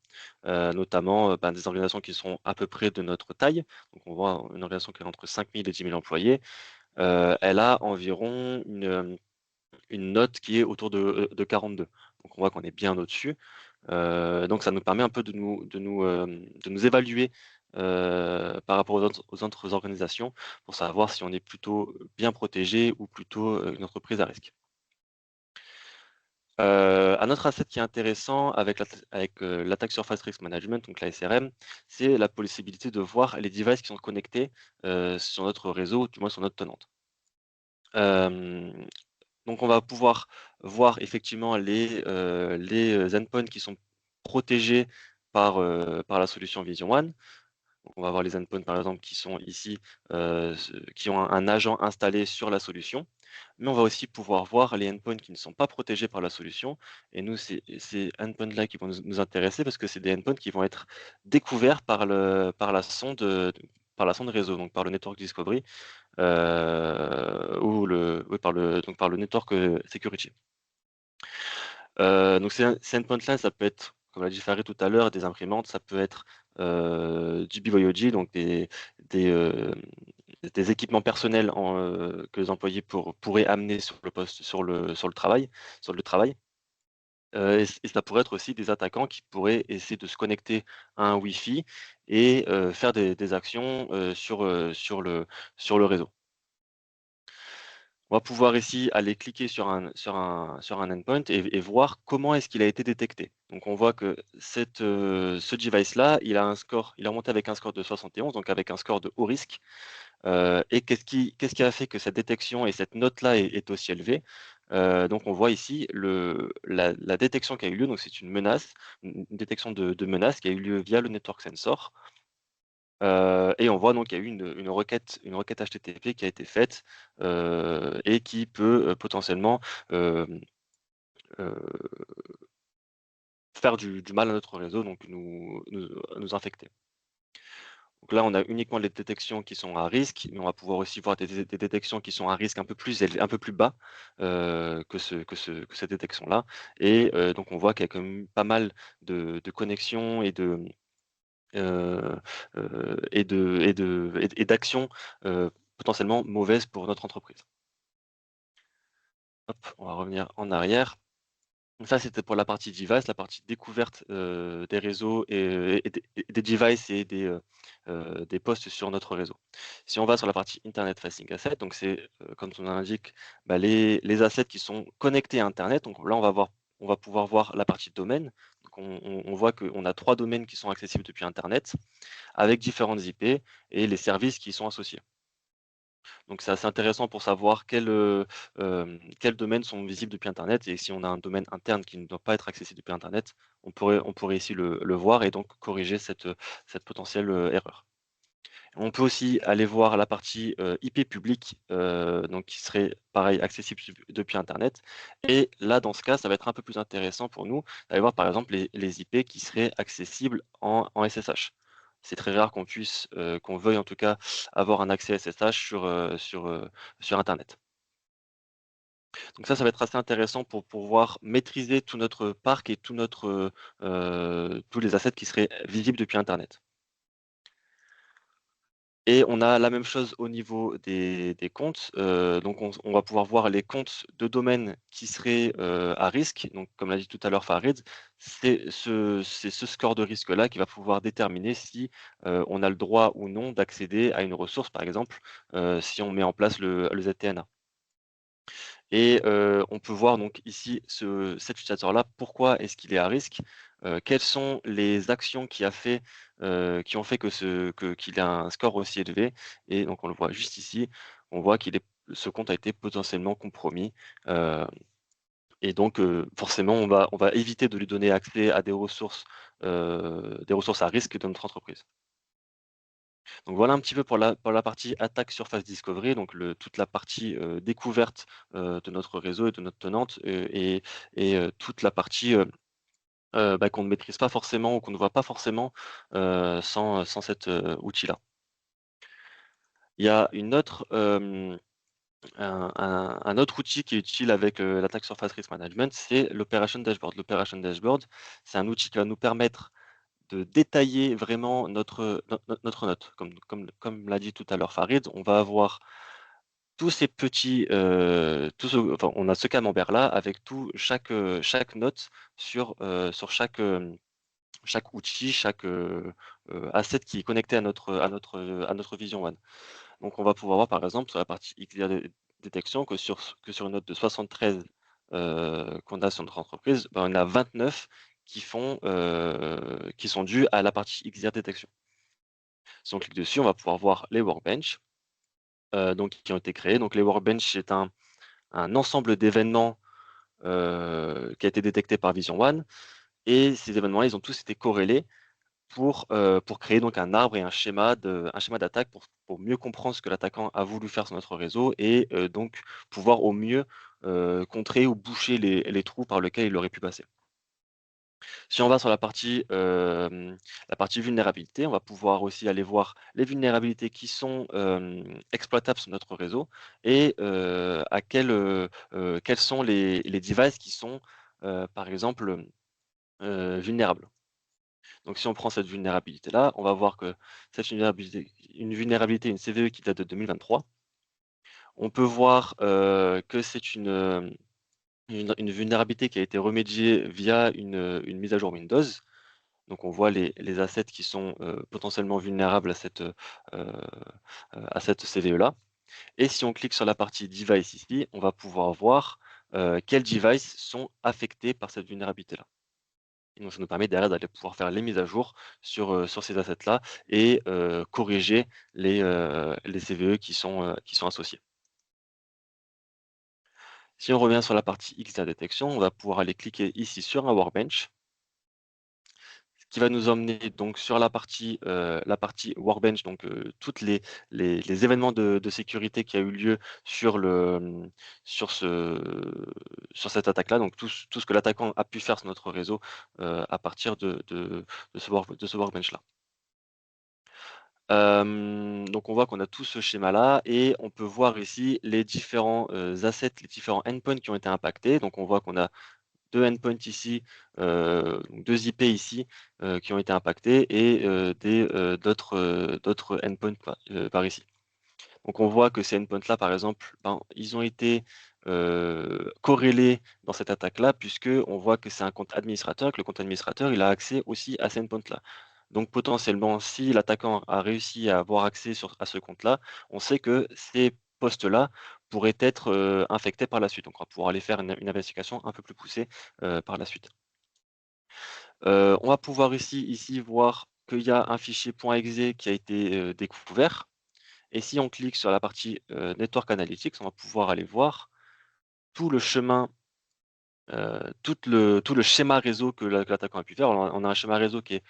S2: notamment, des organisations qui sont à peu près de notre taille. Donc on voit une organisation qui est entre 5 000 et 10 000 employés, elle a environ une note qui est autour de 42. Donc on voit qu'on est bien au-dessus. Donc ça nous permet un peu de nous évaluer, par rapport aux autres organisations pour savoir si on est plutôt bien protégé ou plutôt, une entreprise à risque. Un autre asset qui est intéressant avec l'Attack Surface Risk Management, donc l'ASRM, c'est la possibilité de voir les devices qui sont connectés, sur notre réseau, ou du moins sur notre tenante. Hem Donc on va pouvoir voir effectivement les endpoints qui sont protégés par la solution Vision One. Donc on va voir les endpoints par exemple qui sont ici, qui ont un agent installé sur la solution. Mais on va aussi pouvoir voir les endpoints qui ne sont pas protégés par la solution et nous c'est ces endpoints-là qui vont nous intéresser parce que c'est des endpoints qui vont être découverts par la sonde réseau, donc par le network discovery, ou oui, par le network, security. Donc ces endpoints-là, ça peut être, comme l'a dit Farid tout à l'heure, des imprimantes, ça peut être, du BYOD, donc des, hem, des équipements personnels que les employés pourraient amener sur le poste sur le travail. Et ça pourrait être aussi des attaquants qui pourraient essayer de se connecter à un Wi-Fi et faire des actions, sur le réseau. On va pouvoir ici aller cliquer sur un endpoint et voir comment est-ce qu'il a été détecté. Donc on voit que ce device-là, il a remonté avec un score de 71, donc avec un score de haut risque. Et qu'est-ce qui a fait que cette détection et cette note-là est aussi élevée? Donc on voit ici la détection qui a eu lieu, donc c'est une menace, une détection de menace qui a eu lieu via le network sensor. Et on voit donc qu'il y a eu une requête HTTP qui a été faite, et qui peut, potentiellement, hem, heu, faire du mal à notre réseau, donc nous infecter. Donc là, on a uniquement les détections qui sont à risque, mais on va pouvoir aussi voir des détections qui sont à risque un peu plus bas, que cette détection-là. Et donc on voit qu'il y a quand même pas mal de connexions Heu et d'actions, potentiellement mauvaises pour notre entreprise. Hop, on va revenir en arrière. Donc ça, c'était pour la partie device, la partie découverte, des réseaux et des devices et des postes sur notre réseau. Si on va sur la partie internet facing asset, donc c'est, comme son nom l'indique, les assets qui sont connectés à internet. Donc là, on va pouvoir voir la partie domaine. Donc on voit qu'on a 3 domaines qui sont accessibles depuis internet, avec différentes IP et les services qui y sont associés. Donc c'est assez intéressant pour savoir quels domaines sont visibles depuis internet, et si on a un domaine interne qui ne doit pas être accessible depuis internet, on pourrait ici le voir et donc corriger cette potentielle, erreur. On peut aussi aller voir la partie, IP publique, donc qui serait pareil accessible depuis internet, et là, dans ce cas, ça va être un peu plus intéressant pour nous d'aller voir par exemple les IP qui seraient accessibles en SSH. C'est très rare qu'on veuille en tout cas avoir un accès SSH sur internet. Donc ça va être assez intéressant pour pouvoir maîtriser tout notre parc et tous les assets qui seraient visibles depuis internet. Et on a la même chose au niveau des comptes, donc on va pouvoir voir les comptes de domaine qui seraient, à risque. Donc comme l'a dit tout à l'heure Farid, c'est ce score de risque-là qui va pouvoir déterminer si, on a le droit ou non d'accéder à une ressource, par exemple, si on met en place le ZTNA. Et on peut voir donc ici cet utilisateur-là, pourquoi est-ce qu'il est à risque? Quelles sont les actions qui ont fait qu'il a un score aussi élevé? Et donc on le voit juste ici, on voit ce compte a été potentiellement compromis, heu et donc forcément on va éviter de lui donner accès à des ressources à risque de notre entreprise. Donc voilà un petit peu pour la partie attaque surface discovery, donc toute la partie, découverte, de notre réseau et de notre tenante, et toute la partie, qu'on ne maîtrise pas forcément ou qu'on ne voit pas forcément, sans cet, outil-là. Il y a un autre outil qui est utile avec, l'attaque surface risk management, c'est l'operation dashboard. L'operation dashboard, c'est un outil qui va nous permettre de détailler vraiment notre note. Comme l'a dit tout à l'heure Farid, on va avoir tous ces petits, enfin, on a ce camembert-là avec chaque note sur chaque outil, chaque asset qui est connecté à notre Vision One. Donc on va pouvoir voir par exemple sur la partie XDR détection que sur une note de 73, qu'on a sur notre entreprise, ben, on a 29 qui sont dus à la partie XDR détection. Si on clique dessus, on va pouvoir voir les workbench, donc qui ont été créés. Donc les workbench, c'est un ensemble d'événements, qui a été détecté par Vision One, et ces événements-là, ils ont tous été corrélés pour créer donc un arbre et un schéma d'attaque pour mieux comprendre ce que l'attaquant a voulu faire sur notre réseau, et donc pouvoir au mieux, contrer ou boucher les trous par lesquels il aurait pu passer. Si on va sur la partie vulnérabilité, on va pouvoir aussi aller voir les vulnérabilités qui sont, exploitables sur notre réseau, et quels sont les devices qui sont, par exemple, vulnérables. Donc si on prend cette vulnérabilité-là, on va voir que c'est une CVE qui date de 2023. On peut voir, que c'est une vulnérabilité qui a été remédiée via une mise à jour Windows. Donc on voit les assets qui sont, potentiellement vulnérables à cette CVE-là. Et si on clique sur la partie device ici, on va pouvoir voir, quels devices sont affectés par cette vulnérabilité-là. Et donc ça nous permet derrière d'aller pouvoir faire les mises à jour sur ces assets-là, et corriger les CVE qui sont associés. Si on revient sur la partie XDR détection, on va pouvoir aller cliquer ici sur un workbench, qui va nous emmener donc sur la partie workbench, donc toutes les événements de sécurité qui a eu lieu sur cette attaque-là, donc tout ce que l'attaquant a pu faire sur notre réseau, à partir de ce workbench-là. Donc on voit qu'on a tout ce schéma-là, et on peut voir ici les différents, assets, les différents endpoints qui ont été impactés. Donc on voit qu'on a 2 endpoints ici, donc 2 IP ici, qui ont été impactés, et d'autres endpoints par ici. Donc on voit que ces endpoints-là, par exemple, ben, ils ont été, corrélés dans cette attaque-là, puisque on voit que c'est un compte administrateur, que le compte administrateur, il a accès aussi à ces endpoints-là. Donc potentiellement, si l'attaquant a réussi à avoir accès à ce compte-là, on sait que ces postes-là pourraient être, infectés par la suite. Donc on va pouvoir aller faire une investigation un peu plus poussée, par la suite. On va pouvoir ici voir qu'il y a un fichier .exe qui a été, découvert, et si on clique sur la partie, Network Analytics, on va pouvoir aller voir tout le chemin, tout le schéma réseau que l'attaquant a pu faire. Alors, on a un schéma réseau qui est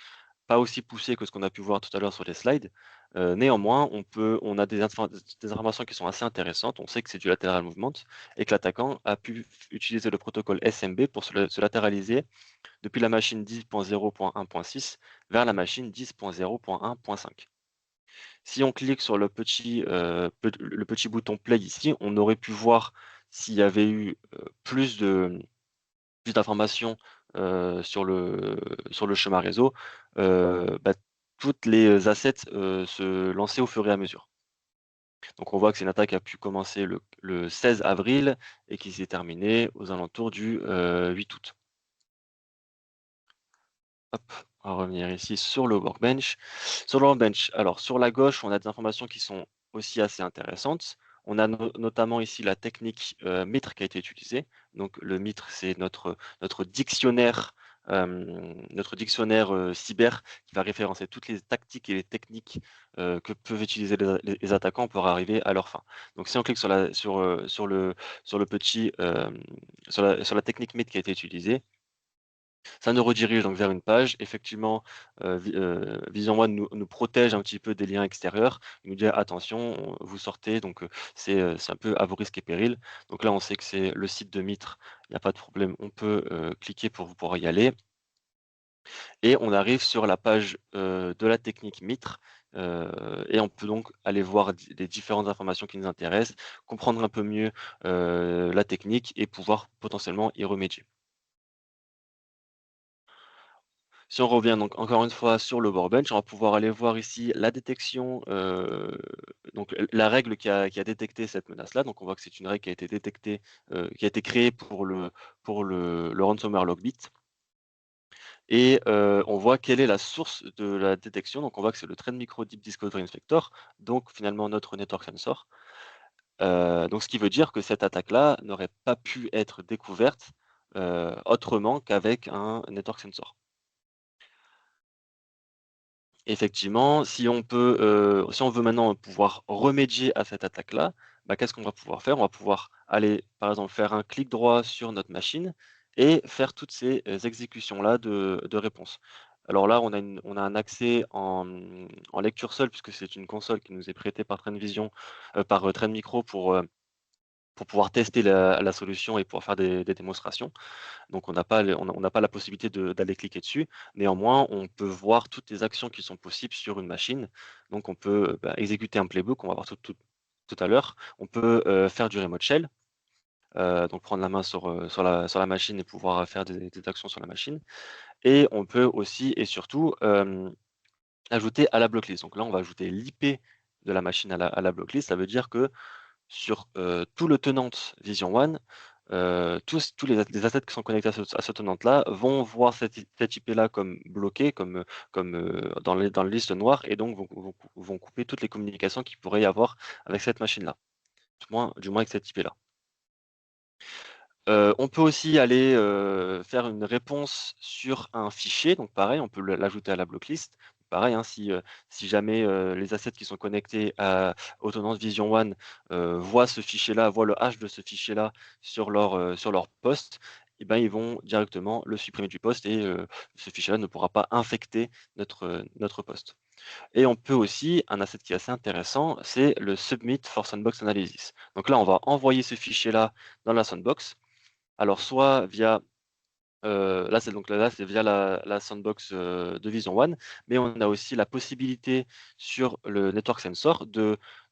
S2: pas aussi poussé que ce qu'on a pu voir tout à l'heure sur les slides. Néanmoins, on a des informations qui sont assez intéressantes. On sait que c'est du lateral movement, et que l'attaquant a pu utiliser le protocole SMB pour se latéraliser depuis la machine 10.0.1.6 vers la machine 10.0.1.5. Si on clique sur le petit bouton play ici, on aurait pu voir s'il y avait eu plus d'informations sur le chemin réseau, bah, toutes les assets se lançaient au fur et à mesure. Donc on voit que c'est une attaque qui a pu commencer le 16 avril et qui s'est terminée aux alentours du 8 août. Hop, on va revenir ici sur le workbench. Sur le workbench, alors sur la gauche, on a des informations qui sont aussi assez intéressantes. On a notamment ici la technique MITRE qui a été utilisée. Donc le MITRE, c'est notre dictionnaire, cyber qui va référencer toutes les tactiques et les techniques que peuvent utiliser les attaquants pour arriver à leur fin. Donc si on clique sur le petit sur la technique MITRE qui a été utilisée, ça nous redirige donc vers une page. Effectivement, Vision One nous protège un petit peu des liens extérieurs. Il nous dit: «Attention, vous sortez», donc c'est un peu à vos risques et périls. Donc là, on sait que c'est le site de Mitre, il n'y a pas de problème, on peut, cliquer pour pouvoir y aller et on arrive sur la page, de la technique Mitre, et on peut donc aller voir les différentes informations qui nous intéressent, comprendre un peu mieux, la technique et pouvoir potentiellement y remédier. Si on revient donc encore une fois sur le workbench, on va pouvoir aller voir ici la détection, donc la règle qui a détecté cette menace-là. Donc on voit que c'est une règle qui a été détectée, qui a été créée pour le ransomware Logbit et on voit quelle est la source de la détection. Donc on voit que c'est le Trend Micro Deep Discovery Inspector, donc finalement notre network sensor. Donc ce qui veut dire que cette attaque-là n'aurait pas pu être découverte, autrement qu'avec un network sensor. Effectivement, si on veut maintenant pouvoir remédier à cette attaque-là, bah, qu'est-ce qu'on va pouvoir faire? On va pouvoir aller, par exemple, faire un clic droit sur notre machine et faire toutes ces, exécutions-là de réponse. Alors là, on a un accès en lecture seule puisque c'est une console qui nous est prêtée par TrendVision, par, Trendmicro pour pouvoir tester la solution et pouvoir faire des démonstrations. Donc on n'a pas la possibilité d'aller cliquer dessus. Néanmoins, on peut voir toutes les actions qui sont possibles sur une machine. Donc on peut, bah, exécuter un playbook, on va voir tout à l'heure. On peut, faire du remote shell, donc prendre la main sur la machine et pouvoir faire des actions sur la machine et on peut aussi et surtout, ajouter à la blocklist. Donc là, on va ajouter l'IP de la machine à la blocklist. Ça veut dire que sur, tout le tenant Vision One, tous les assets qui sont connectés à ce tenant-là vont voir cette IP-là comme bloquée, comme dans les listes noires et donc vont couper toutes les communications qu'il pourrait y avoir avec cette machine-là, du moins avec cette IP-là. On peut aussi aller, faire une réponse sur un fichier, donc pareil, on peut l'ajouter à la blocklist. Pareil, hein, si jamais, les assets qui sont connectés aux tenances Vision One, voient ce fichier-là, voient le hash de ce fichier-là sur leur poste, et ben, ils vont directement le supprimer du poste et ce fichier-là ne pourra pas infecter notre poste. Et on peut aussi, un asset qui est assez intéressant, c'est le submit for sandbox analysis. Donc là, on va envoyer ce fichier-là dans la sandbox. Alors soit via, là c'est via la sandbox, de Vision One, mais on a aussi la possibilité sur le network sensor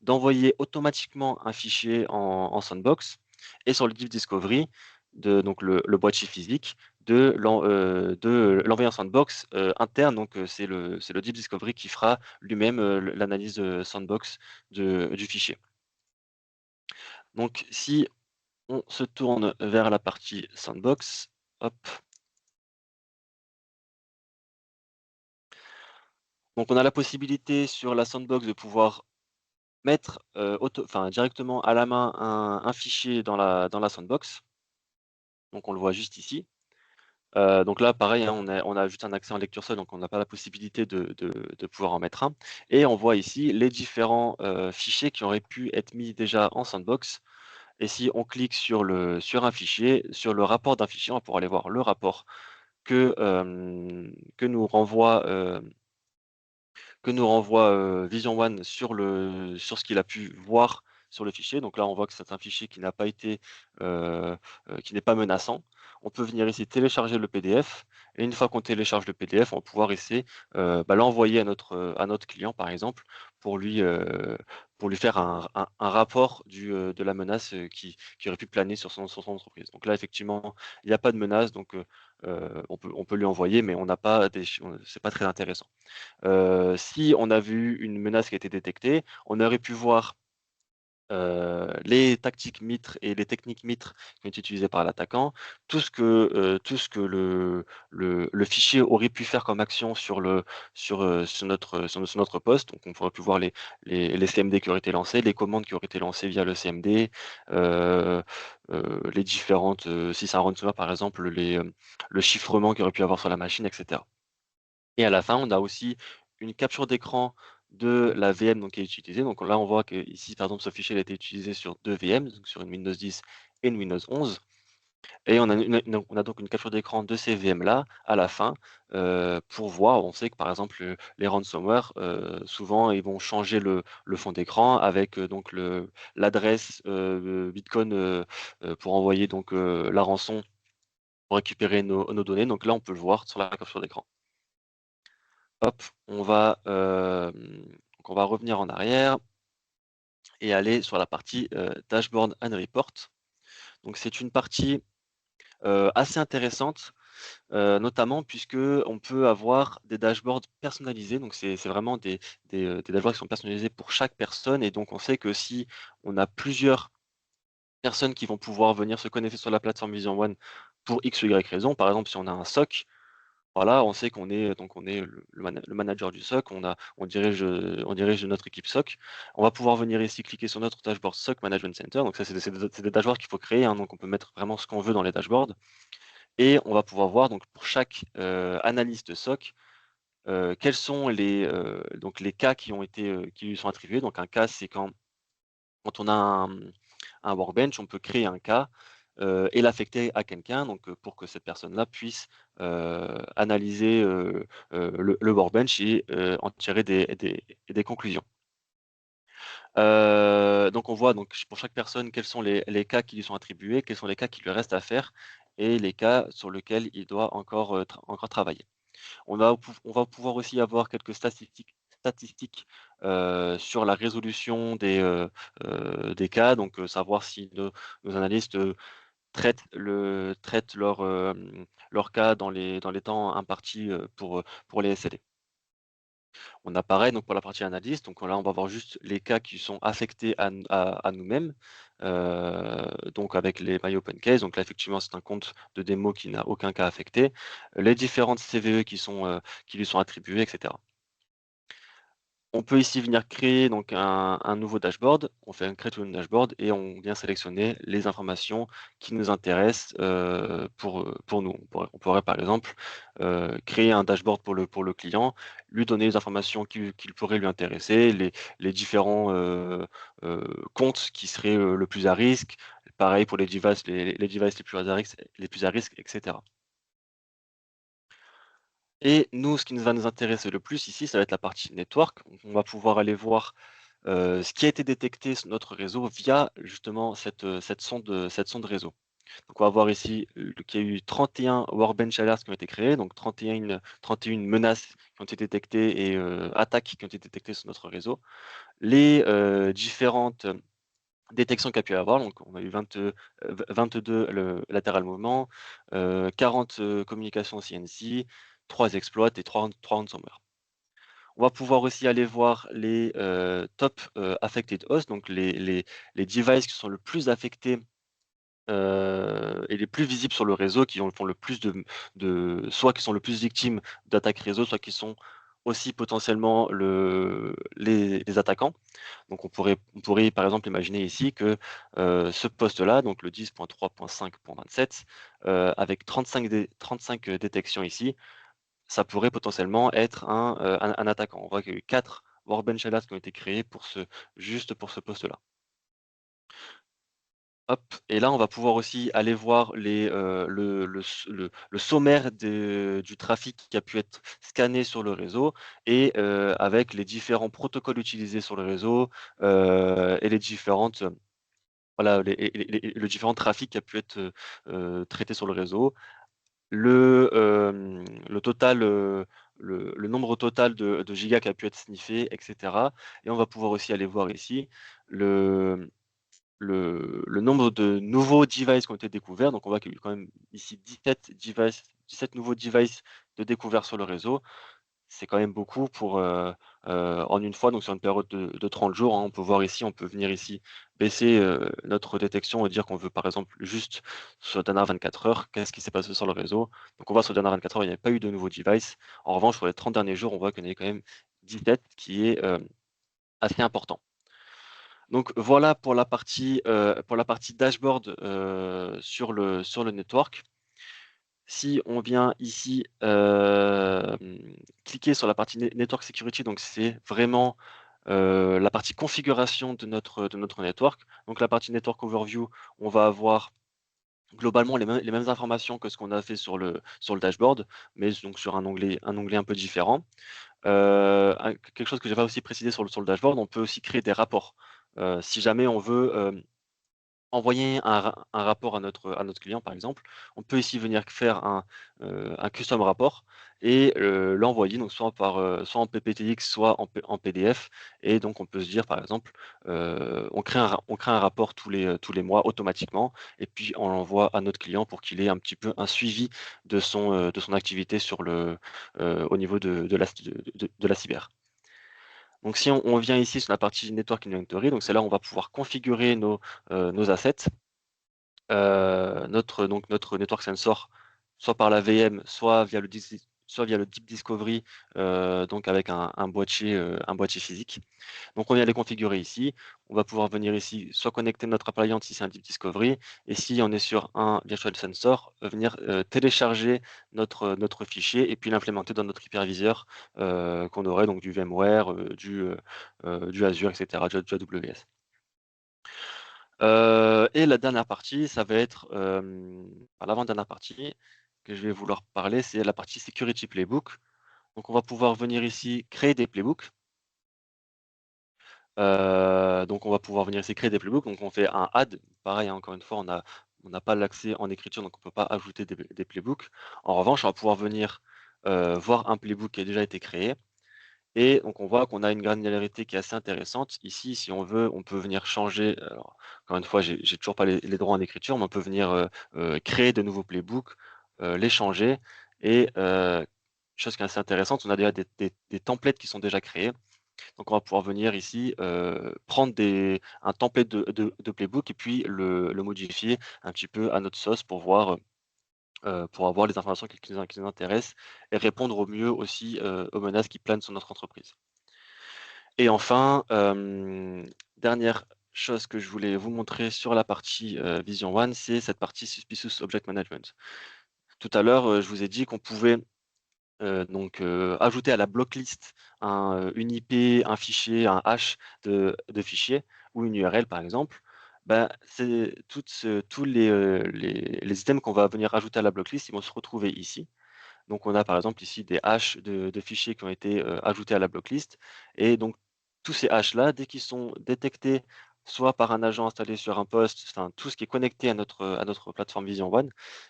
S2: d'envoyer automatiquement un fichier en sandbox et sur le Deep Discovery donc le boîtier physique de l'envoyer en sandbox, interne donc c'est le Deep Discovery qui fera lui-même, l'analyse, sandbox du fichier. Donc si on se tourne vers la partie sandbox, hop. Donc on a la possibilité sur la sandbox de pouvoir mettre, directement à la main un fichier dans la sandbox. Donc on le voit juste ici. Donc là pareil, hein, on a juste un accès en lecture seule, donc on n'a pas la possibilité de pouvoir en mettre un. Et on voit ici les différents, fichiers qui auraient pu être mis déjà en sandbox. Et si on clique sur un fichier, sur le rapport d'un fichier, on va pouvoir aller voir le rapport que nous renvoie Vision One sur ce qu'il a pu voir sur le fichier. Donc là, on voit que c'est un fichier qui n'a pas été, qui n'est pas menaçant. On peut venir ici télécharger le PDF et une fois qu'on télécharge le PDF, on va pouvoir essayer, l'envoyer à notre client, par exemple, pour pour lui faire un rapport de la menace qui aurait pu planer sur son entreprise. Donc là, effectivement, il n'y a pas de menace, donc on peut lui envoyer, mais on n'a pas c'est pas très intéressant. Si on a vu une menace qui a été détectée, on aurait pu voir les tactiques mitres et les techniques mitres qui ont été utilisées par l'attaquant, tout ce que le fichier aurait pu faire comme action sur notre poste. Donc on aurait pu voir les CMD qui auraient été lancés, les commandes qui auraient été lancées via le CMD, les différentes, si c'est un ransomware par exemple, le chiffrement qu'il aurait pu avoir sur la machine, etc. Et à la fin, on a aussi une capture d'écran de la VM donc, qui est utilisée. Donc là, on voit que ici, par exemple, ce fichier a été utilisé sur 2 VM, donc sur une Windows 10 et une Windows 11. Et on a donc une capture d'écran de ces VM-là à la fin pour voir. On sait que par exemple, les ransomware, souvent, ils vont changer le fond d'écran avec donc l'adresse Bitcoin pour envoyer donc la rançon pour récupérer nos données. Donc là, on peut le voir sur la capture d'écran. Hop, donc on va revenir en arrière et aller sur la partie Dashboard and Report. Donc c'est une partie assez intéressante, notamment puisque on peut avoir des dashboards personnalisés. Donc c'est vraiment des dashboards qui sont personnalisés pour chaque personne. Et donc on sait que si on a plusieurs personnes qui vont pouvoir venir se connecter sur la plateforme Vision One pour X ou Y raison, par exemple si on a un SOC, voilà, on sait qu'on est donc on est le manager du SOC, on dirige notre équipe SOC. On va pouvoir venir ici cliquer sur notre dashboard SOC Management Center. Donc ça, c'est des dashboards qu'il faut créer, hein, donc on peut mettre vraiment ce qu'on veut dans les dashboards. Et on va pouvoir voir donc pour chaque analyste SOC, quels sont donc les cas qui lui sont attribués. Donc un cas, c'est quand on a un workbench, on peut créer un cas et l'affecter à quelqu'un, donc pour que cette personne-là puisse analyser le workbench et en tirer des conclusions. Donc on voit donc pour chaque personne quels sont les cas qui lui sont attribués, quels sont les cas qui lui restent à faire et les cas sur lesquels il doit encore travailler. On va pouvoir aussi avoir quelques statistiques sur la résolution des cas, donc savoir si nos analystes traitent leur cas dans les temps impartis pour les SLA. On a pareil donc pour la partie analyse, donc là on va voir juste les cas qui sont affectés à nous-mêmes, donc avec les My Open Case. Donc là effectivement c'est un compte de démo qui n'a aucun cas affecté, les différentes CVE qui lui sont attribuées, etc. On peut ici venir créer donc un nouveau dashboard. On fait un create new dashboard et on vient sélectionner les informations qui nous intéressent pour nous. On pourrait par exemple créer un dashboard pour le client, lui donner les informations qui pourraient lui intéresser, les différents comptes qui seraient le plus à risque. Pareil pour les devices, les devices les plus à risque, etc. Et nous, ce qui va nous intéresser le plus ici, ça va être la partie network. On va pouvoir aller voir ce qui a été détecté sur notre réseau via justement cette sonde réseau. Donc on va voir ici qu'il y a eu 31 Workbench Alerts qui ont été créés, donc 31 menaces qui ont été détectées et attaques qui ont été détectées sur notre réseau. Les différentes détections qu'il y a pu y avoir, donc on a eu 22 lateral movement, 40 communications CNC, 3 exploits et 3 ransomware. On va pouvoir aussi aller voir les top affected hosts, donc les devices qui sont le plus affectés et les plus visibles sur le réseau, font le plus soit qui sont le plus victimes d'attaques réseau, soit qui sont aussi potentiellement les attaquants. Donc on pourrait par exemple imaginer ici que ce poste-là, donc le 10.3.5.27, avec 35 détections ici, ça pourrait potentiellement être un attaquant. On voit qu'il y a eu 4 Workbench Alerts qui ont été créés juste pour ce poste-là. Hop, et là, on va pouvoir aussi aller voir le sommaire du trafic qui a pu être scanné sur le réseau et avec les différents protocoles utilisés sur le réseau et les différentes, voilà, le différent trafic qui a pu être traité sur le réseau. Le total le nombre total de gigas qui a pu être sniffé, et cetera. Et on va pouvoir aussi aller voir ici le le nombre de nouveaux devices qui ont été découverts. Donc on voit qu'il y a eu quand même ici 17 nouveaux devices de découverts sur le réseau. C'est quand même beaucoup pour, en une fois, donc sur une période de 30 jours, hein. On peut voir ici, on peut venir ici baisser, notre détection et dire qu'on veut par exemple juste sur les dernières 24 heures, qu'est-ce qui s'est passé sur le réseau? Donc on voit sur les dernières 24 heures, il n'y avait pas eu de nouveaux devices. En revanche, sur les 30 derniers jours, on voit qu'il y en a quand même 17 qui est, assez important. Donc voilà pour la partie dashboard, sur le network. Si on vient ici, cliquer sur la partie network security, donc c'est vraiment, la partie configuration de notre network. Donc la partie network overview, on va avoir globalement les mêmes informations que ce qu'on a fait sur le dashboard, mais donc sur un onglet un peu différent. Quelque chose que j'ai pas aussi précisé sur le dashboard, on peut aussi créer des rapports. Si jamais on veut, envoyer un rapport à notre client, par exemple, on peut ici venir faire un custom rapport et l'envoyer donc soit en PPTX, soit en PDF. Et donc on peut se dire, par exemple, on crée un rapport tous les mois automatiquement et puis on l'envoie à notre client pour qu'il ait un petit peu un suivi de son activité au niveau de la cyber. Donc si on vient ici sur la partie Network Inventory, donc c'est là où on va pouvoir configurer nos assets. Donc notre network sensor, soit par la VM, soit via le Deep Discovery, donc avec un boîtier physique. Donc on vient les configurer ici. On va pouvoir venir ici, soit connecter notre appliance si c'est un Deep Discovery, et si on est sur un Virtual Sensor, venir télécharger notre fichier et puis l'implémenter dans notre hyperviseur, qu'on aurait donc du VMware, du Azure, et cetera, du AWS. Et la dernière partie, ça va être, l'avant-dernière partie que je vais vouloir parler, c'est la partie Security Playbook. Donc on va pouvoir venir ici créer des playbooks. Donc on va pouvoir venir ici créer des playbooks. Donc on fait un add. Pareil, hein, encore une fois, on n'a pas l'accès en écriture, donc on ne peut pas ajouter des playbooks. En revanche, on va pouvoir venir, voir un playbook qui a déjà été créé. Et donc on voit qu'on a une granularité qui est assez intéressante. Ici, si on veut, on peut venir changer, alors encore une fois, j'ai toujours pas les droits en écriture, mais on peut venir, créer de nouveaux playbooks, les changer et chose qui est assez intéressante, on a déjà des templates qui sont déjà créés. Donc on va pouvoir venir ici, prendre un template de playbook et puis le modifier un petit peu à notre sauce pour avoir les informations qui nous intéressent et répondre au mieux aussi, aux menaces qui planent sur notre entreprise. Et enfin, dernière chose que je voulais vous montrer sur la partie, Vision One, c'est cette partie Suspicious Object Management. Tout à l'heure, je vous ai dit qu'on pouvait, donc ajouter à la blocklist une IP, un fichier, un hash de fichier ou une URL par exemple. Ben, c'est tous les items qu'on va venir ajouter à la blocklist, ils vont se retrouver ici. Donc on a par exemple ici des hashes de fichiers qui ont été, ajoutés à la blocklist et donc tous ces hashes-là, dès qu'ils sont détectés, soit par un agent installé sur un poste, enfin tout ce qui est connecté à notre plateforme Vision One,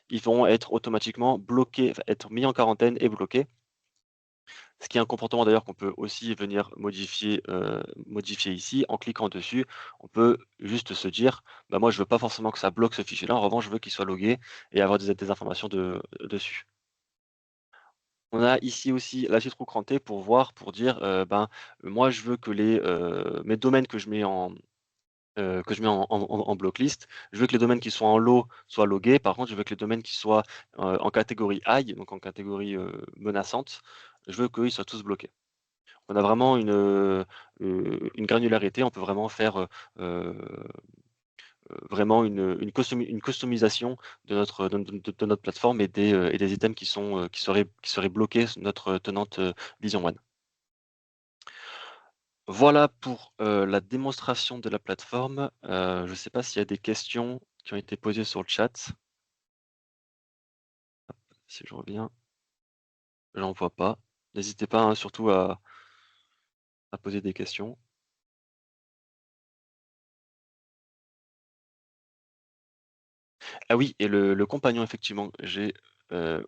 S2: ils vont être automatiquement bloqués, enfin être mis en quarantaine et bloqués. Ce qui est un comportement d'ailleurs qu'on peut aussi venir modifier ici. En cliquant dessus, on peut juste se dire: «Bah, moi je veux pas forcément que ça bloque ce fichier-là, en revanche je veux qu'il soit logué et avoir des informations dessus». On a ici aussi la petite roue crantée pour voir, pour dire, ben, moi je veux que mes domaines que je mets en blocklist, je veux que les domaines qui sont en low soient logués. Par contre, je veux que les domaines qui soient, en catégorie high, donc en catégorie, menaçante, je veux qu'eux, ils soient tous bloqués. On a vraiment une granularité, on peut vraiment faire, vraiment une customisation de notre plateforme et des items qui seraient bloqués sur notre tenante, Vision One. Voilà pour, la démonstration de la plateforme. Je ne sais pas s'il y a des questions qui ont été posées sur le chat. Si je reviens, j'en vois pas. N'hésitez pas, hein, surtout à poser des questions. Ah oui, et le compagnon effectivement, j'ai,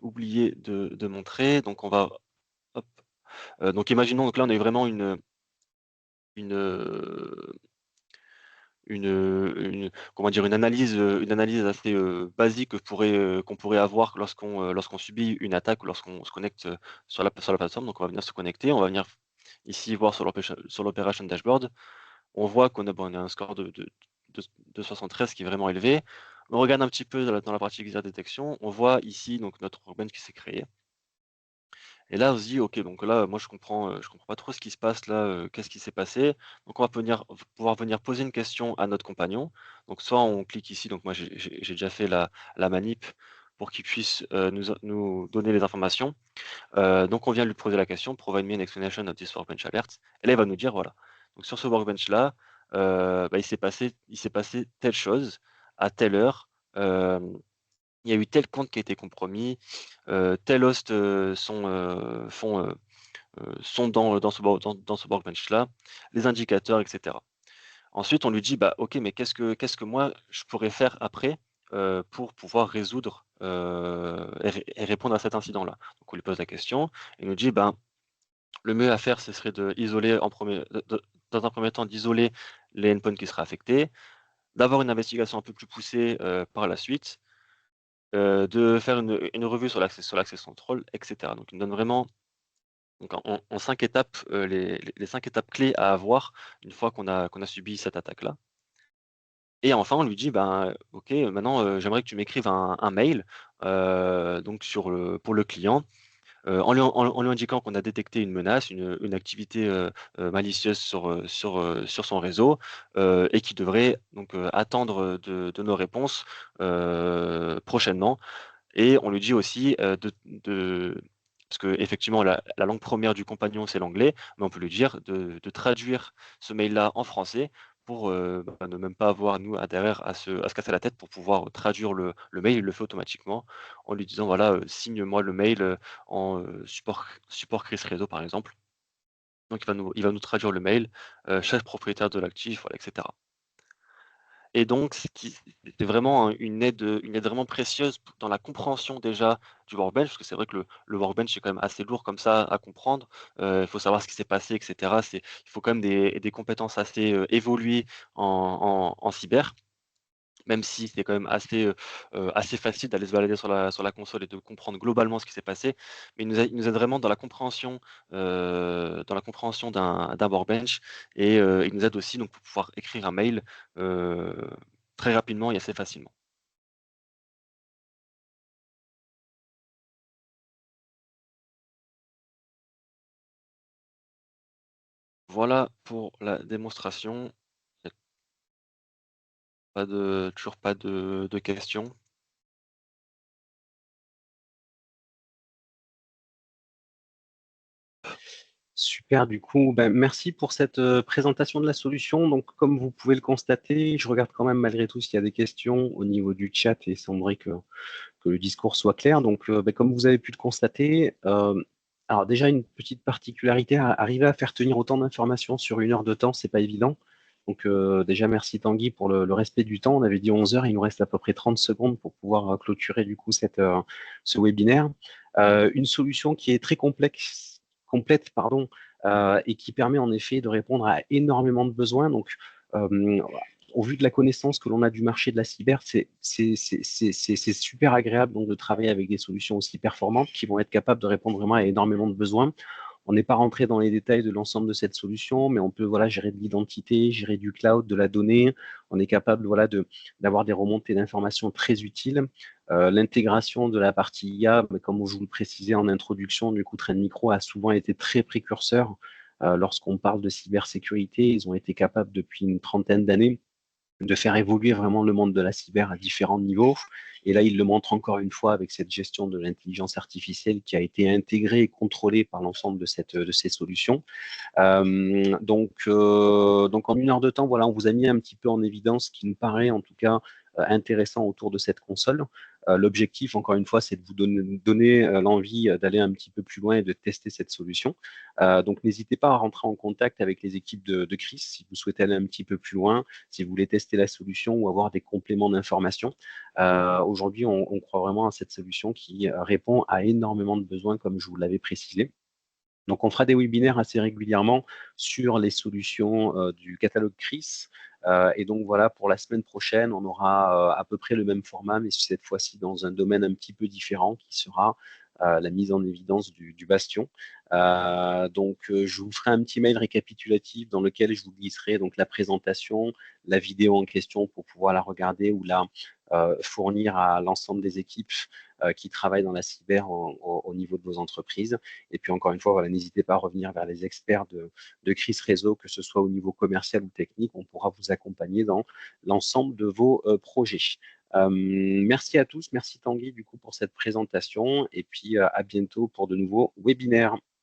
S2: oublié de montrer, donc on va hop. Donc imaginons, donc là on a eu vraiment une comment dire? Une analyse assez, basique qu'on pourrait avoir lorsqu'on subit une attaque ou lorsqu'on se connecte, sur la plateforme. Donc on va venir se connecter, on va venir ici voir sur l'Operation Dashboard. On voit qu'on a, bon, on a un score de 73 qui est vraiment élevé. On regarde un petit peu dans la partie user détection, on voit ici donc notre workbench qui s'est créé. Et là, on se dit: «OK, donc là, moi, je comprends pas trop ce qui se passe là, qu'est-ce qui s'est passé?» Donc on va pouvoir venir poser une question à notre compagnon. Donc soit on clique ici, donc moi j'ai déjà fait la manip pour qu'il puisse, nous donner les informations. Donc on vient lui poser la question: «Provide me an explanation of this workbench alert». Et là, il va nous dire: «Voilà, donc sur ce workbench là, bah, il s'est passé telle chose à telle heure, il y a eu tel compte qui a été compromis, tel host, sont dans ce workbench-là, les indicateurs, et cetera. Ensuite, on lui dit: «Bah, OK, mais qu'est-ce que moi je pourrais faire après, pour pouvoir résoudre, et répondre à cet incident-là?» Donc on lui pose la question, il nous dit: «Ben, le mieux à faire, ce serait d'isoler en premier, dans un premier temps, d'isoler les endpoints qui seraient affectés, d'avoir une investigation un peu plus poussée, par la suite, de faire une revue sur l'access control, et cetera». Donc il nous donne vraiment, donc en 5 étapes, les 5 étapes clés à avoir une fois qu'on a subi cette attaque-là. Et enfin on lui dit: «Ben, OK, maintenant, j'aimerais que tu m'écrives un mail, donc pour le client, en lui indiquant qu'on a détecté une menace, une activité, malicieuse sur son réseau, et qui devrait donc, attendre, de nos réponses, prochainement». Et on lui dit aussi, parce qu'effectivement la langue première du compagnon, c'est l'anglais, mais on peut lui dire de traduire ce mail-là en français pour, bah, ne même pas avoir nous à derrière à se casser la tête pour pouvoir traduire le mail. Il le fait automatiquement en lui disant: «Voilà, signe-moi le mail, en, support Chris Réseau», par exemple. Donc il va nous traduire le mail, chaque propriétaire de l'actif, voilà, et cetera. Et donc ce qui c'était vraiment une aide vraiment précieuse dans la compréhension déjà du workbench, parce que c'est vrai que le workbench est quand même assez lourd comme ça à comprendre. Il faut savoir ce qui s'est passé, et cetera. Il faut quand même des compétences assez, évoluées en cyber, même si c'est quand même assez facile d'aller se balader sur la console et de comprendre globalement ce qui s'est passé. Mais il nous aide vraiment dans la compréhension d'un workbench. Et il nous aide aussi donc pour pouvoir écrire un mail, heu, très rapidement et assez facilement. Voilà pour la démonstration. Il y a toujours pas de questions?
S1: Super, du coup, ben, merci pour cette présentation de la solution. Donc, comme vous pouvez le constater, je regarde quand même malgré tout s'il y a des questions au niveau du chat et il semblerait que le discours soit clair. Donc, ben, comme vous avez pu le constater, alors déjà une petite particularité, arriver à faire tenir autant d'informations sur 1 heure de temps, c'est pas évident. Donc déjà merci Tanguy pour le respect du temps. On avait dit 11 heures, il nous reste à peu près 30 secondes pour pouvoir clôturer du coup ce webinaire. Une solution qui est très complète, pardon, et qui permet en effet de répondre à énormément de besoins. Donc au vu de la connaissance que l'on a du marché de la cyber, c'est super agréable donc, de travailler avec des solutions aussi performantes qui vont être capables de répondre vraiment à énormément de besoins. On n'est pas rentré dans les détails de l'ensemble de cette solution, mais on peut voilà, gérer de l'identité, gérer du cloud, de la donnée. On est capable voilà, d'avoir des remontées d'informations très utiles. L'intégration de la partie IA, comme je vous le précisais en introduction, du coup, Trend Micro a souvent été très précurseur lorsqu'on parle de cybersécurité. Ils ont été capables depuis une trentaine d'années de faire évoluer vraiment le monde de la cyber à différents niveaux. Et là, il le montre encore une fois avec cette gestion de l'intelligence artificielle qui a été intégrée et contrôlée par l'ensemble de ces solutions. Donc, en 1 heure de temps, voilà, on vous a mis un petit peu en évidence ce qui nous paraît en tout cas intéressant autour de cette console. L'objectif, encore une fois, c'est de vous donner l'envie d'aller un petit peu plus loin et de tester cette solution. Donc, n'hésitez pas à rentrer en contact avec les équipes de Chris si vous souhaitez aller un petit peu plus loin, si vous voulez tester la solution ou avoir des compléments d'information. Aujourd'hui, on croit vraiment à cette solution qui répond à énormément de besoins, comme je vous l'avais précisé. Donc, on fera des webinaires assez régulièrement sur les solutions du catalogue CRIS. Et donc, voilà, pour la semaine prochaine, on aura à peu près le même format, mais cette fois-ci dans un domaine un petit peu différent qui sera la mise en évidence du bastion. Donc, je vous ferai un petit mail récapitulatif dans lequel je vous glisserai donc la présentation, la vidéo en question pour pouvoir la regarder ou la fournir à l'ensemble des équipes qui travaillent dans la cyber au niveau de vos entreprises. Et puis encore une fois, voilà, n'hésitez pas à revenir vers les experts de Chris Réseau, que ce soit au niveau commercial ou technique. On pourra vous accompagner dans l'ensemble de vos projets. Merci à tous, merci Tanguy du coup pour cette présentation et puis à bientôt pour de nouveaux webinaires.